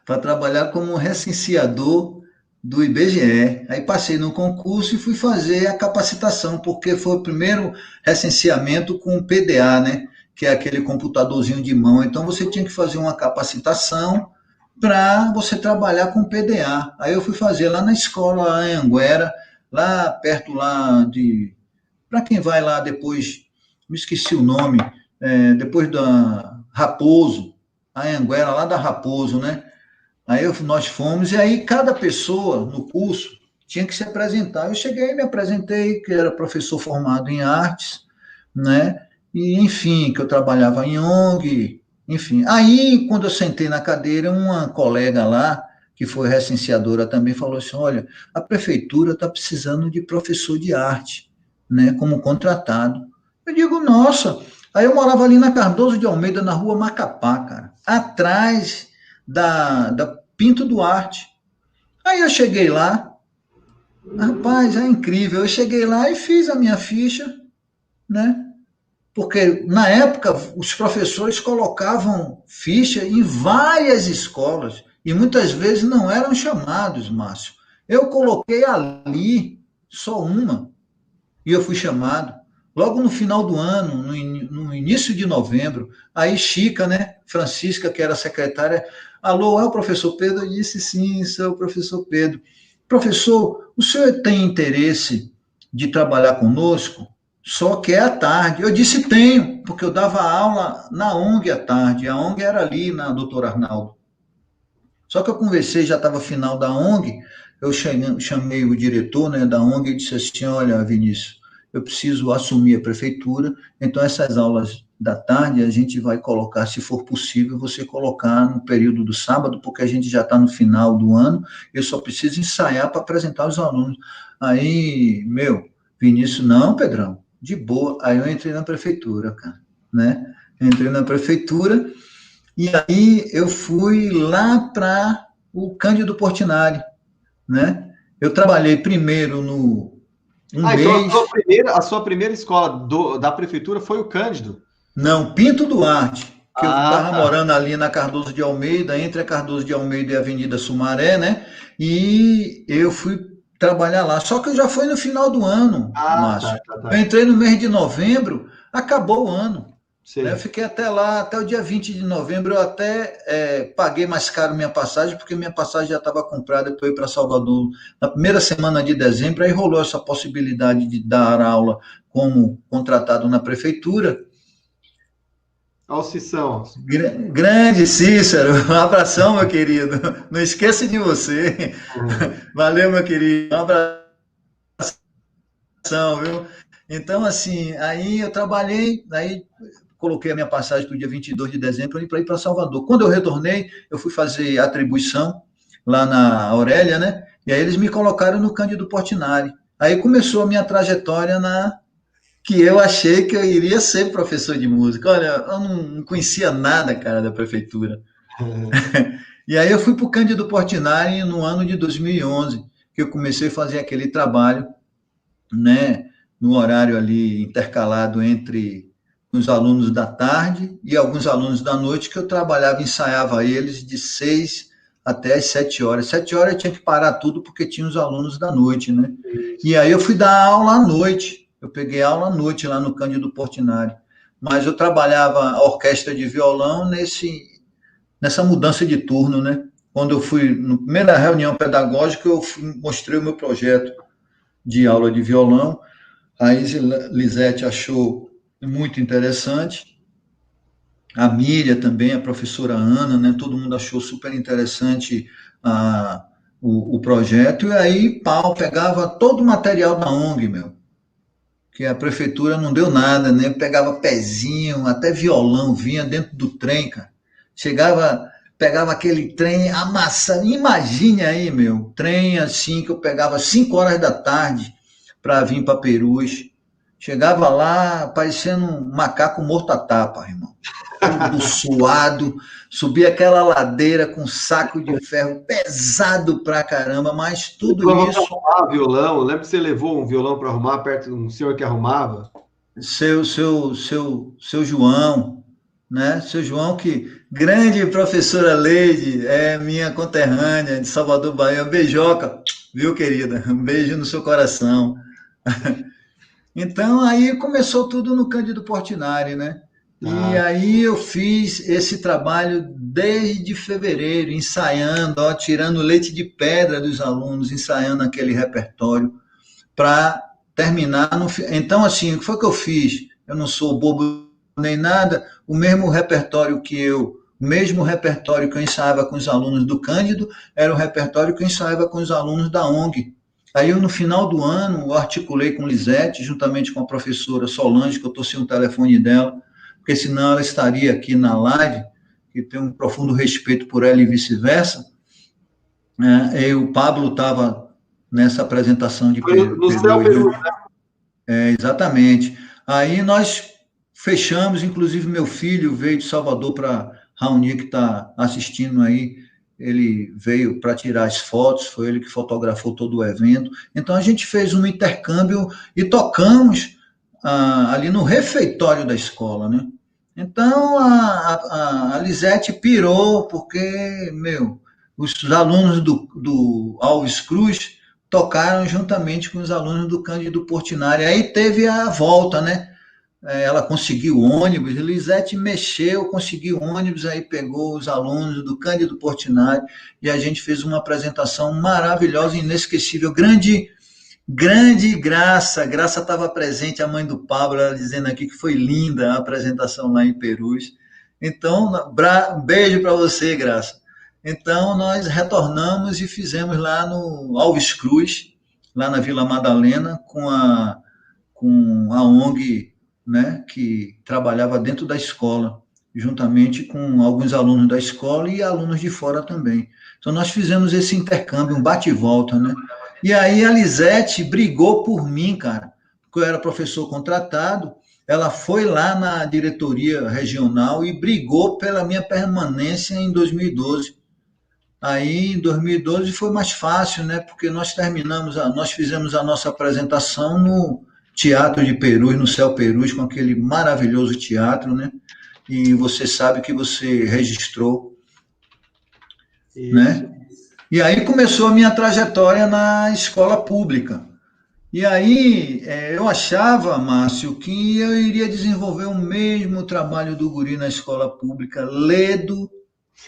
para trabalhar como recenseador do IBGE. Aí passei no concurso e fui fazer a capacitação, porque foi o primeiro recenseamento com o PDA, né? Que é aquele computadorzinho de mão. Então você tinha que fazer uma capacitação para você trabalhar com PDA. Aí eu fui fazer lá na escola, lá em Anguera, lá perto lá de... Para quem vai lá depois, me esqueci o nome, depois da Raposo, a Anguera, lá da Raposo, né? Nós fomos, e aí cada pessoa no curso tinha que se apresentar. Eu cheguei, me apresentei, que era professor formado em artes, né? E, enfim, que eu trabalhava em ONG, enfim. Aí, quando eu sentei na cadeira, uma colega lá, que foi recenseadora também, falou assim, olha, a prefeitura está precisando de professor de arte, né, como contratado. Eu digo, nossa, Aí eu morava ali na Cardoso de Almeida, na rua Macapá, cara, atrás da Pinto Duarte. Aí eu cheguei lá, rapaz, é incrível. Eu cheguei lá e fiz a minha ficha, né? Porque na época os professores colocavam ficha em várias escolas e muitas vezes não eram chamados, Márcio. Eu coloquei ali só uma e eu fui chamado. Logo no final do ano, no início de novembro, aí Chica, né, Francisca, que era secretária, alô, é o professor Pedro? Eu disse, sim, sou o professor Pedro. Professor, o senhor tem interesse de trabalhar conosco? Só que é à tarde. Eu disse, tenho, porque eu dava aula na ONG à tarde. A ONG era ali, na Doutor Arnaldo. Só que eu conversei, já estava final da ONG, eu chamei o diretor, né, da ONG e disse assim, olha, Vinícius, eu preciso assumir a prefeitura, então essas aulas da tarde a gente vai colocar, se for possível, você colocar no período do sábado, porque a gente já está no final do ano, eu só preciso ensaiar para apresentar os alunos. Aí, Vinícius, não, Pedrão, de boa. Aí eu entrei na prefeitura, cara, né? Entrei na prefeitura e aí eu fui lá para o Cândido Portinari, né? Eu trabalhei primeiro Então mês. a sua primeira escola da prefeitura foi o Cândido? Não, Pinto Duarte, que eu Ah, estava tá. morando ali na Cardoso de Almeida, entre a Cardoso de Almeida e a Avenida Sumaré, né? E eu fui trabalhar lá. Só que eu já fui no final do ano, Ah, tá, Márcio. tá, Eu tá. entrei no mês de novembro, acabou o ano. Né? Eu Sei. fiquei até lá, até o dia 20 de novembro, eu até paguei mais caro minha passagem, porque minha passagem já estava comprada para ir para Salvador na primeira semana de dezembro, aí rolou essa possibilidade de dar aula como contratado na prefeitura. Alcição. Grande Cícero, um abração, meu querido. Não esqueça de você. Valeu, meu querido. Um abração, viu? Então, assim, aí eu trabalhei, aí coloquei a minha passagem para o dia 22 de dezembro para ir para Salvador. Quando eu retornei, eu fui fazer atribuição lá na Aurélia, né? E aí eles me colocaram no Cândido Portinari. Aí começou a minha trajetória que eu achei que eu iria ser professor de música. Olha, eu não conhecia nada, cara, da prefeitura. E aí eu fui para o Cândido Portinari no ano de 2011, que eu comecei a fazer aquele trabalho, né, no horário ali intercalado entre os alunos da tarde e alguns alunos da noite, que eu trabalhava, ensaiava eles de 6 até as 7 horas. 7 horas eu tinha que parar tudo porque tinha os alunos da noite, né? E Isso. aí eu fui dar aula à noite. Eu peguei aula à noite lá no Cândido Portinari. Mas eu trabalhava a orquestra de violão nessa mudança de turno, né? Quando eu fui, na primeira reunião pedagógica, eu mostrei o meu projeto de aula de violão. A Lisete achou muito interessante. A Miriam também, a professora Ana, né? Todo mundo achou super interessante o projeto. E aí, pau, pegava todo o material da ONG, que a prefeitura não deu nada, né? Pegava pezinho, até violão vinha dentro do trem, cara. Chegava, pegava aquele trem amassando. Imagine aí, trem assim que eu pegava 5 horas da tarde para vir para Perus. Chegava lá parecendo um macaco morto a tapa, irmão. Tudo suado, subia aquela ladeira com um saco de ferro pesado pra caramba, mas tudo Levava para isso arrumar violão. Lembra que você levou um violão para arrumar perto de um senhor que arrumava? seu João, né? Seu João, que grande professora Leide, é minha conterrânea de Salvador, Bahia. Beijoca, viu, querida? Um beijo no seu coração. Então, aí começou tudo no Cândido Portinari, né? E Ah, aí eu fiz esse trabalho desde fevereiro, ensaiando, ó, tirando leite de pedra dos alunos, ensaiando aquele repertório para terminar no. Então, assim, o que foi que eu fiz? Eu não sou bobo nem nada, o mesmo repertório que eu ensaiava com os alunos do Cândido, era o repertório que eu ensaiava com os alunos da ONG. Aí eu, no final do ano, eu articulei com Lisete, juntamente com a professora Solange, que eu estou sem o telefone dela, porque senão ela estaria aqui na live, que tenho um profundo respeito por ela e vice-versa. E o Pablo estava nessa apresentação de foi no Céu Peru. Peru. Exatamente. Aí nós fechamos, inclusive meu filho veio de Salvador para Raoni, que está assistindo aí, ele veio para tirar as fotos, foi ele que fotografou todo o evento. Então a gente fez um intercâmbio e tocamos ali no refeitório da escola, né? Então a Lisete pirou, porque, os alunos do Alves Cruz tocaram juntamente com os alunos do Cândido Portinari. Aí teve a volta, né? Ela conseguiu ônibus, Lisete mexeu, conseguiu ônibus, aí pegou os alunos do Cândido Portinari e a gente fez uma apresentação maravilhosa, inesquecível, grande Graça. Graça estava presente, a mãe do Pablo, ela dizendo aqui que foi linda a apresentação lá em Perus. Então, beijo para você, Graça. Então, nós retornamos e fizemos lá no Alves Cruz, lá na Vila Madalena, com a ONG, né, que trabalhava dentro da escola, juntamente com alguns alunos da escola e alunos de fora também. Então, nós fizemos esse intercâmbio, um bate e volta, né? E aí a Lisete brigou por mim, cara, porque eu era professor contratado, ela foi lá na diretoria regional e brigou pela minha permanência em 2012. Aí, em 2012 foi mais fácil, né? Porque nós fizemos a nossa apresentação no Teatro de Perus, no Céu Perus, com aquele maravilhoso teatro, né? E você sabe que você registrou, né? E aí começou a minha trajetória na escola pública. E aí eu achava, Márcio, que eu iria desenvolver o mesmo trabalho do guri na escola pública, ledo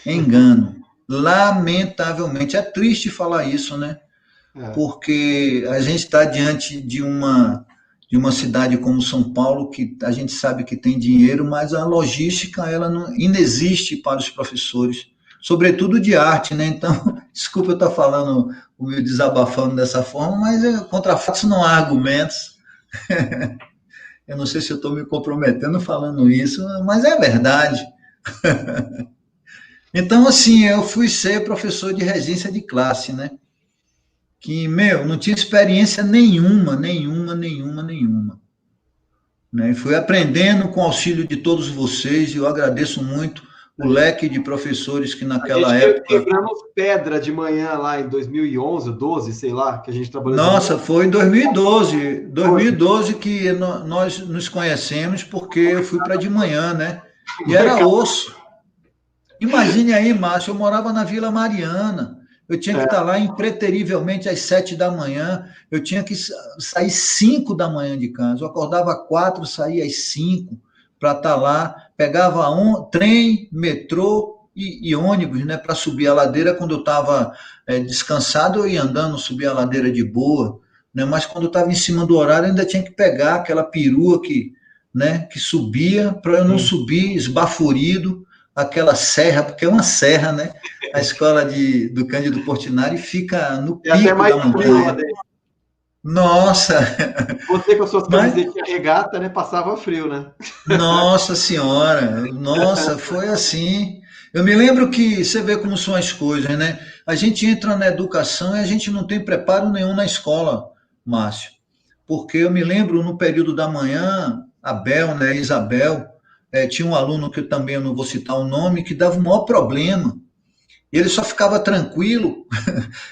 engano. Lamentavelmente, é triste falar isso, né? Porque a gente está diante de uma cidade como São Paulo, que a gente sabe que tem dinheiro, mas a logística ela não inexiste para os professores, sobretudo de arte, né? Então, desculpa eu estar falando, desabafando dessa forma, mas contra fatos não há argumentos. Eu não sei se eu estou me comprometendo falando isso, mas é verdade. Então, assim, eu fui ser professor de regência de classe, né? Que, não tinha experiência nenhuma. Né? E fui aprendendo com o auxílio de todos vocês, e eu agradeço muito o leque de professores que naquela época... Quebramos pedra de manhã lá em 2011, 12, sei lá, que a gente trabalhou... Nossa, foi em 2012 que nós nos conhecemos, porque eu fui para de manhã, né? E era osso. Imagine aí, Márcio, eu morava na Vila Mariana, eu tinha que estar lá impreterivelmente às 7 da manhã, eu tinha que sair 5 da manhã de casa, eu acordava 4, saía às 5 para estar lá, pegava trem, metrô e ônibus, né, para subir a ladeira. Quando eu estava descansado, eu ia andando, subia a ladeira de boa, né, mas quando eu estava em cima do horário, eu ainda tinha que pegar aquela perua que subia, para eu não subir esbaforido, aquela serra, porque é uma serra, né? A escola do Cândido Portinari fica no pico da montanha. Nossa! Você com as suas camisetas de regata, né? Passava frio, né? Nossa Senhora! Nossa, foi assim. Eu me lembro que, você vê como são as coisas, né? A gente entra na educação e a gente não tem preparo nenhum na escola, Márcio. Porque eu me lembro, no período da manhã, a Bel, né, Isabel, tinha um aluno que também eu não vou citar o nome, que dava o maior problema. E ele só ficava tranquilo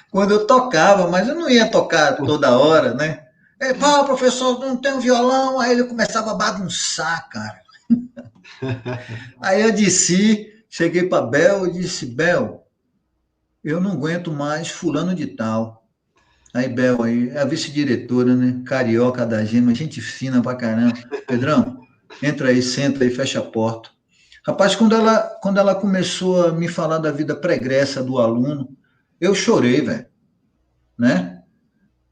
quando eu tocava, mas eu não ia tocar toda hora, né? Pô, professor, não tem um violão? Aí ele começava a bagunçar, cara. Aí eu cheguei para Bel e disse, Bel, eu não aguento mais fulano de tal. Aí Bel, é a vice-diretora, né? Carioca da Gema, gente fina pra caramba. Pedrão, entra aí, senta aí, fecha a porta. Rapaz, quando ela começou a me falar da vida pregressa do aluno, eu chorei, velho, né?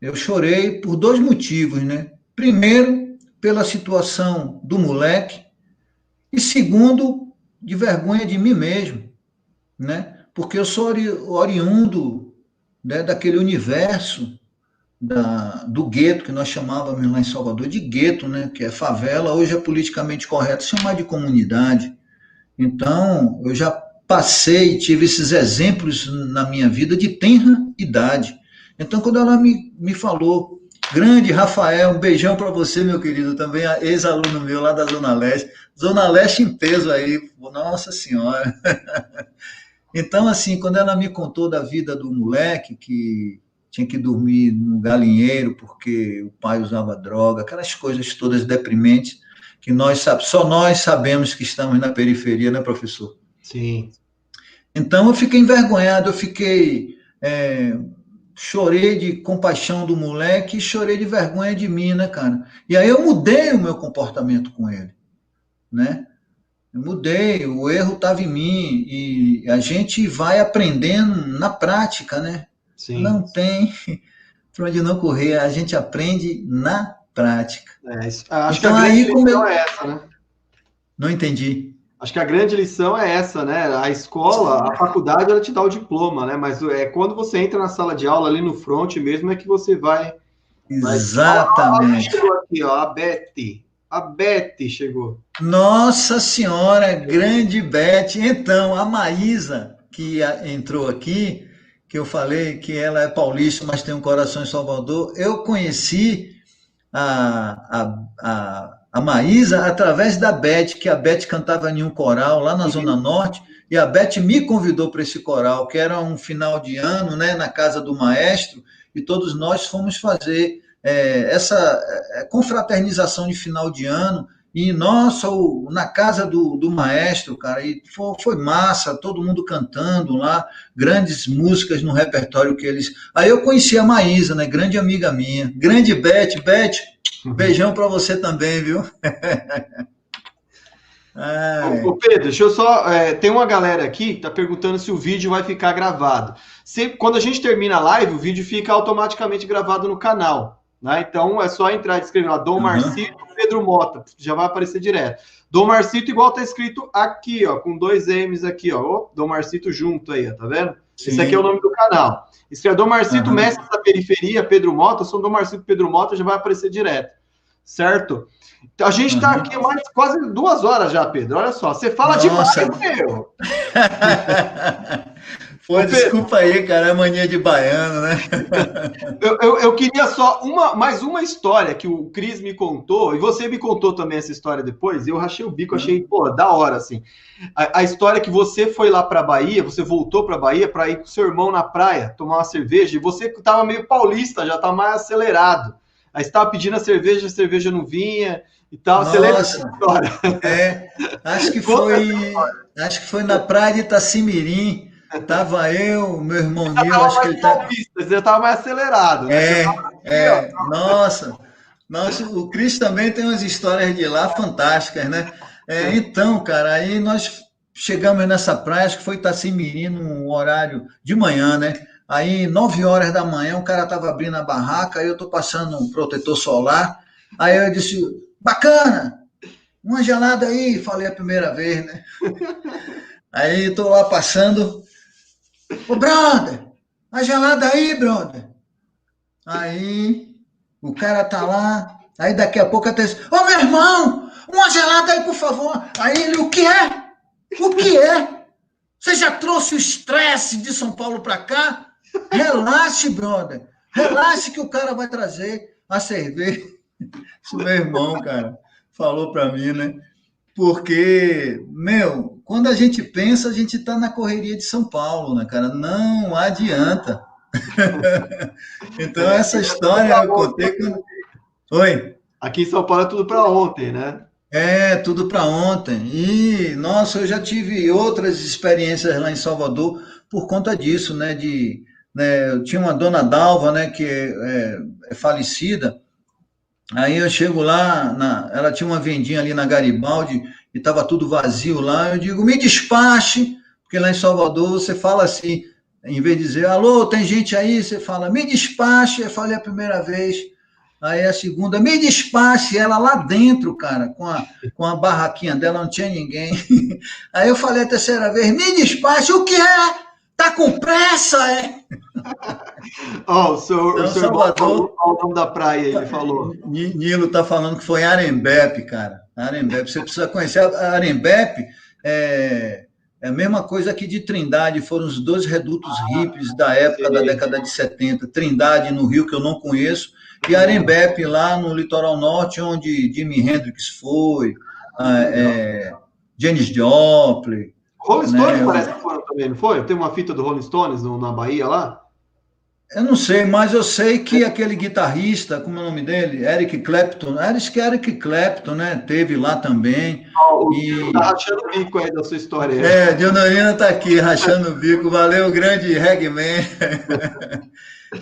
Eu chorei por 2 motivos, né? Primeiro, pela situação do moleque, e segundo, de vergonha de mim mesmo, né? Porque eu sou oriundo, né, daquele universo do gueto, que nós chamávamos lá em Salvador de gueto, né? Que é favela, hoje é politicamente correto chamar de comunidade. Então, eu já tive esses exemplos na minha vida de tenra idade. Então, quando ela me falou Grande Rafael, um beijão para você, meu querido, também ex-aluno meu lá da Zona Leste. Zona Leste em peso aí, nossa senhora. Então, assim, quando ela me contou da vida do moleque, que tinha que dormir no galinheiro porque o pai usava droga, aquelas coisas todas deprimentes, que só nós sabemos que estamos na periferia, né, professor? Sim. Então, eu fiquei envergonhado, chorei de compaixão do moleque e chorei de vergonha de mim, né, cara? E aí eu mudei o meu comportamento com ele, né? Eu mudei, o erro estava em mim e a gente vai aprendendo na prática, né? Sim. Não tem para onde não correr, a gente aprende na prática. Acho que a Então grande aí como lição eu é essa, né? não entendi. Acho que a grande lição é essa, né? A escola, a faculdade, ela te dá o diploma, né? Mas é quando você entra na sala de aula ali no front mesmo é que você vai. Olha quem Exatamente. chegou aqui, ó, a Beth. A Beth chegou. Nossa Senhora, grande Beth. Então, a Maísa, que entrou aqui, que eu falei que ela é paulista, mas tem um coração em Salvador, eu conheci a Maísa através da Beth, que a Beth cantava em um coral lá na Zona Norte, e a Beth me convidou para esse coral, que era um final de ano, né, na casa do maestro, e todos nós fomos fazer essa confraternização de final de ano, e nossa, na casa do maestro, cara, e foi massa, todo mundo cantando lá, grandes músicas no repertório que eles. Aí eu conheci a Maísa, né? Grande amiga minha. Grande Beth. Beth, beijão para você também, viu? Ô Pedro, deixa eu só. Tem uma galera aqui que tá perguntando se o vídeo vai ficar gravado. Quando a gente termina a live, o vídeo fica automaticamente gravado no canal. Né? Então é só entrar e escrever lá, Dom Marcito Pedro Mota, já vai aparecer direto. Dom Marcito, igual tá escrito aqui, ó, com 2 M's aqui, ó. Dom Marcito junto aí, ó, tá vendo? Sim. Esse aqui é o nome do canal. Escreve Dom Marcito, mestre da periferia, Pedro Mota, eu sou Dom Marcito Pedro Mota, já vai aparecer direto. Certo? A gente está aqui mais quase 2 horas já, Pedro. Olha só, você fala demais, meu. Pô, desculpa aí, cara, é mania de baiano, né? Eu queria só mais uma história que o Cris me contou, e você me contou também essa história depois, e eu rachei o bico, achei, pô, da hora, assim. A história que você foi lá pra Bahia, você voltou pra Bahia pra ir com seu irmão na praia, tomar uma cerveja, e você tava meio paulista, já tá mais acelerado. Aí você tava pedindo a cerveja não vinha e tal. Nossa. Você lembra dessa história? Acho que foi na praia de Itacimirim. Tava eu, meu irmão Nil, acho que ele tá. Você tava mais acelerado, né? Nossa, o Cris também tem umas histórias de lá fantásticas, né? Então, cara, aí nós chegamos nessa praia, acho que foi Itacimirim, num horário de manhã, né? Aí, 9 horas da manhã, o cara tava abrindo a barraca, aí eu tô passando um protetor solar, aí eu disse, bacana, uma gelada aí, falei a primeira vez, né? Aí tô lá passando, ô brother, a gelada aí, brother. Aí o cara tá lá, aí daqui a pouco até diz, ô meu irmão, uma gelada aí, por favor. Aí ele, o que é? O que é? Você já trouxe o estresse de São Paulo pra cá? Relaxe, brother. Relaxe que o cara vai trazer a cerveja. Isso meu irmão, cara, falou para mim, né? Porque, quando a gente pensa, a gente está na correria de São Paulo, né, cara? Não adianta. Então, essa história eu contei quando... Oi? Aqui em São Paulo é tudo para ontem, né? Tudo para ontem. E, nossa, eu já tive outras experiências lá em Salvador por conta disso, né? Eu tinha uma dona Dalva, né, que é falecida. Aí eu chego lá, ela tinha uma vendinha ali na Garibaldi e estava tudo vazio lá. Eu digo, me despache, porque lá em Salvador você fala assim, em vez de dizer, alô, tem gente aí, você fala, me despache. Eu falei a primeira vez. Aí a segunda, me despache, ela lá dentro, cara, com a barraquinha dela, não tinha ninguém. Aí eu falei a terceira vez, me despache, o que é? Tá com pressa, é? O seu Salvador, o nome da praia, ele falou. Nilo tá falando que foi Arembepe, cara. Arembepe, você precisa conhecer. Arembepe é a mesma coisa aqui de Trindade, foram os 2 redutos hippies da época da década de 70. Trindade, no Rio, que eu não conheço, E Arembepe, lá no litoral norte, onde Jimi Hendrix foi, Janis Joplin, Rolling Stones né? parece que foram também, não foi? Tem uma fita do Rolling Stones na Bahia lá? Eu não sei, mas eu sei que aquele guitarrista, como é o nome dele? Eric Clapton, né? Teve lá também. O Pedro tá E rachando o bico aí da sua história. Dionorina está aqui, rachando o bico. Valeu, grande Regman.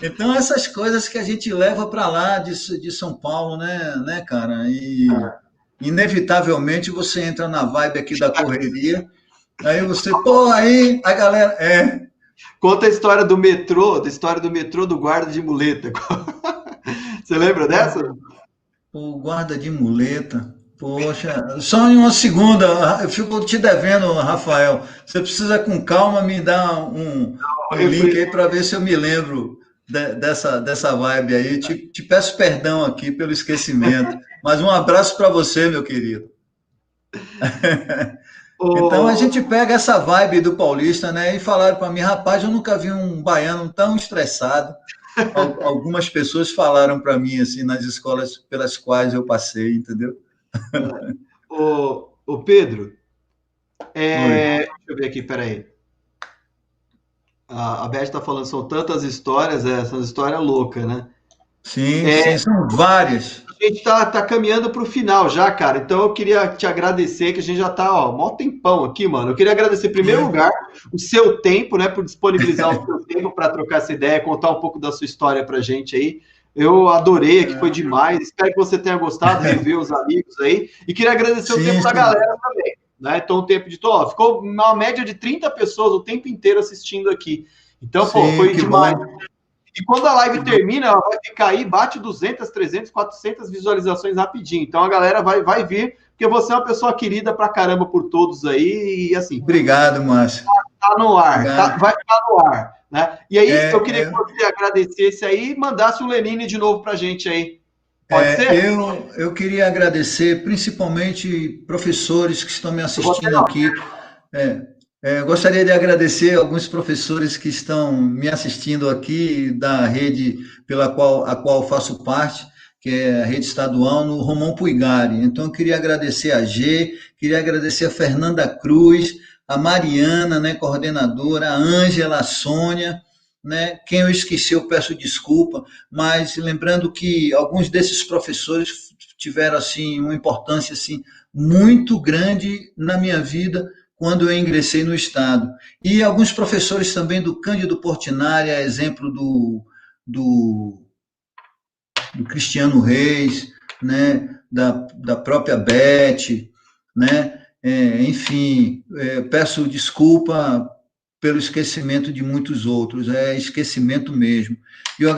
Então, essas coisas que a gente leva para lá de São Paulo, né, cara? E inevitavelmente você entra na vibe aqui da correria. Aí você, pô, aí a galera. Conta a história do metrô, do guarda de muleta. Você lembra dessa? O guarda de muleta. Poxa, só em uma segunda, eu fico te devendo, Rafael. Você precisa com calma me dar um link aí para ver se eu me lembro dessa vibe aí. Te peço perdão aqui pelo esquecimento, mas um abraço para você, meu querido. Então a gente pega essa vibe do paulista, né? E falaram para mim, rapaz, eu nunca vi um baiano tão estressado. Algumas pessoas falaram para mim assim nas escolas pelas quais eu passei, entendeu? O Pedro, deixa eu ver aqui, peraí. A Beth está falando, são tantas histórias, são histórias loucas, né? Sim, sim, são várias. A gente tá caminhando para o final já, cara. Então eu queria te agradecer, que a gente já tá, mó tempão aqui, mano. Eu queria agradecer, em primeiro lugar, o seu tempo, né, por disponibilizar o seu tempo para trocar essa ideia, contar um pouco da sua história pra gente aí. Eu adorei, que foi demais. Espero que você tenha gostado, rever os amigos aí. E queria agradecer o tempo da galera também, né? Então, o tempo de ficou uma média de 30 pessoas o tempo inteiro assistindo aqui. Então, foi demais. Bom. E quando a live termina, ela vai ficar aí, bate 200, 300, 400 visualizações rapidinho. Então, a galera vai vir, porque você é uma pessoa querida pra caramba por todos aí. E assim. Obrigado, Márcio. Tá no ar, vai ficar no ar. Né? E aí, eu queria que você agradecesse aí e mandasse o Lenine de novo pra gente aí. Pode ser? Eu queria agradecer principalmente professores que estão me assistindo aqui. Gostaria de agradecer alguns professores que estão me assistindo aqui da rede a qual faço parte, que é a rede estadual, no Romão Puigari. Então, eu queria agradecer a G, queria agradecer a Fernanda Cruz, a Mariana, né, coordenadora, a Ângela, a Sônia, né? Quem eu esqueci, eu peço desculpa, mas lembrando que alguns desses professores tiveram assim uma importância assim muito grande na minha vida quando eu ingressei no Estado. E alguns professores também do Cândido Portinari, a exemplo do Cristiano Reis, né? da própria Beth, né? Enfim, peço desculpa pelo esquecimento de muitos outros, esquecimento mesmo. E eu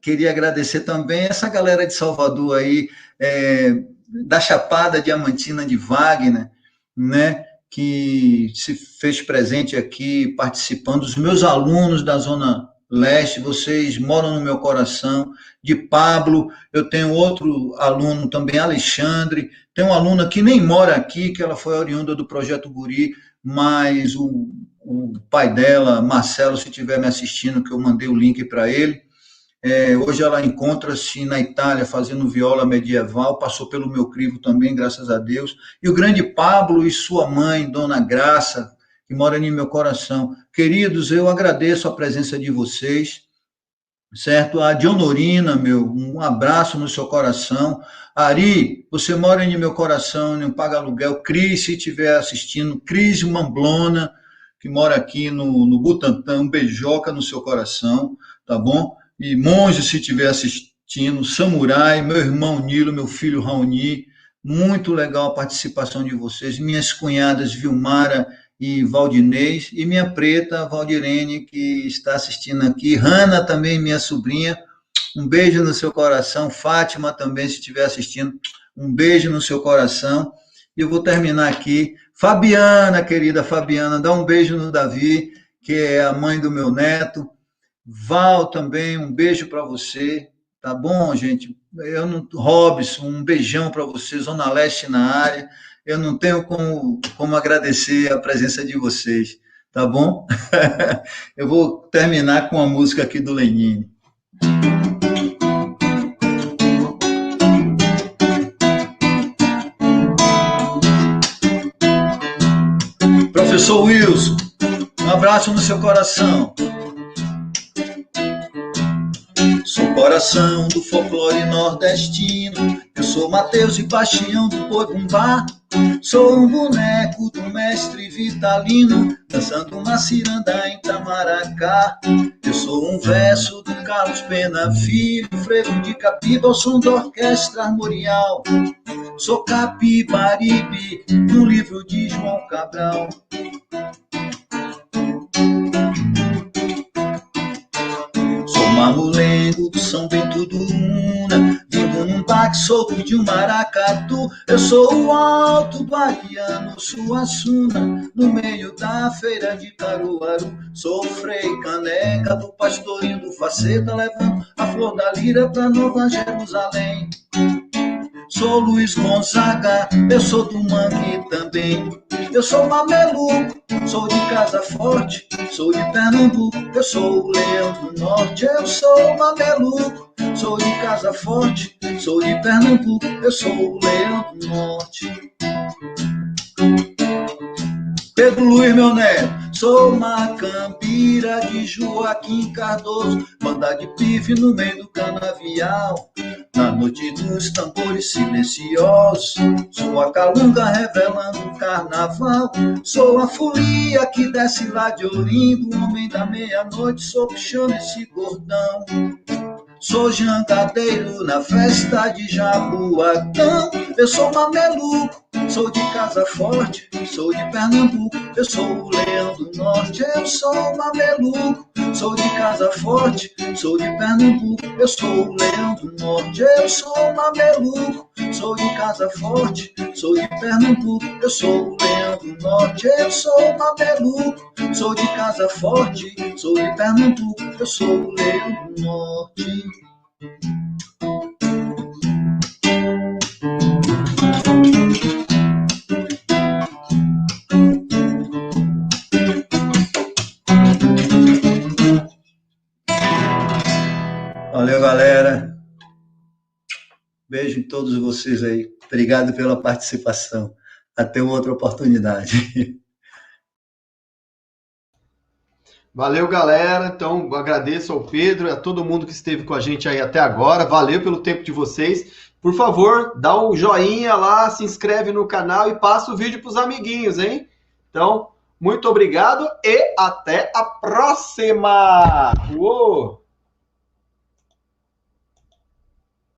queria agradecer também essa galera de Salvador aí, da Chapada Diamantina de Wagner, né, que se fez presente aqui, participando, os meus alunos da Zona Leste, vocês moram no meu coração. De Pablo, eu tenho outro aluno também, Alexandre, tem uma aluna que nem mora aqui, que ela foi oriunda do Projeto Guri, mas o pai dela, Marcelo, se estiver me assistindo, que eu mandei o link para ele, hoje ela encontra-se na Itália fazendo viola medieval, passou pelo meu crivo também, graças a Deus, e o grande Pablo e sua mãe, Dona Graça, que mora em meu coração. Queridos, eu agradeço a presença de vocês, certo? A Dionorina, um abraço no seu coração. Ari, você mora em meu coração, não paga aluguel. Cris, se estiver assistindo, Cris Mamblona, que mora aqui no Butantã, um beijoca no seu coração, tá bom? E Monge, se estiver assistindo, Samurai, meu irmão Nilo, meu filho Raoni, muito legal a participação de vocês, minhas cunhadas Vilmara e Valdinez, e minha preta, Valdirene, que está assistindo aqui, Hanna também, minha sobrinha, um beijo no seu coração, Fátima também, se estiver assistindo, um beijo no seu coração, e eu vou terminar aqui, Fabiana, querida Fabiana, dá um beijo no Davi, que é a mãe do meu neto, Val também, um beijo para você, tá bom, gente? Robson, um beijão para você, Zona Leste na área, eu não tenho como agradecer a presença de vocês, tá bom? Eu vou terminar com a música aqui do Lenine. Professor Wilson, um abraço no seu coração. Sou coração do folclore nordestino. Eu sou Mateus e Bastião do Boi-Bumbá. Sou um boneco do mestre Vitalino, dançando uma ciranda em Itamaracá. Eu sou um verso do Carlos Pena Filho, frevo de Capiba ao som da orquestra armorial. Sou Capibaribe, no livro de João Cabral. Sou mamulengo do São Bento do Una, vindo num baque solto de um maracatu. Eu sou o alto do Ariano Suassuna, no meio da feira de Caruaru. Sou Frei Caneca do Pastorinho do Faceta, levando a flor da lira pra Nova Jerusalém. Sou Luiz Gonzaga, eu sou do Mangue também. Eu sou mameluco, sou de Casa Forte, sou de Pernambuco, eu sou o Leão do Norte. Eu sou mameluco, sou de Casa Forte, sou de Pernambuco, eu sou o Leão do Norte. Pedro Luiz, meu neto, sou Macambira de Joaquim Cardoso, banda de pife no meio do canavial. Na noite dos tambores silenciosos, sou a calunga revelando o carnaval. Sou a folia que desce lá de Ourindo, o homem da meia-noite, sou pichando esse gordão. Sou jangadeiro na festa de Jaboatão. Eu sou mameluco, sou de Casa Forte, sou de Pernambuco, eu sou o Leão do Norte. Eu sou mameluco, sou de Casa Forte, sou de Pernambuco, eu sou o Leão do Norte. Eu sou mameluco, sou de Casa Forte, sou de Pernambuco, eu sou o Leão do Norte. Eu sou mameluco, sou de Casa Forte, sou de Pernambuco, eu sou o Leão do Norte. Valeu, galera. Beijo em todos vocês aí. Obrigado pela participação. Até outra oportunidade. Valeu, galera. Então, agradeço ao Pedro e a todo mundo que esteve com a gente aí até agora. Valeu pelo tempo de vocês. Por favor, dá um joinha lá, se inscreve no canal e passa o vídeo para os amiguinhos, hein? Então, muito obrigado e até a próxima! Uou!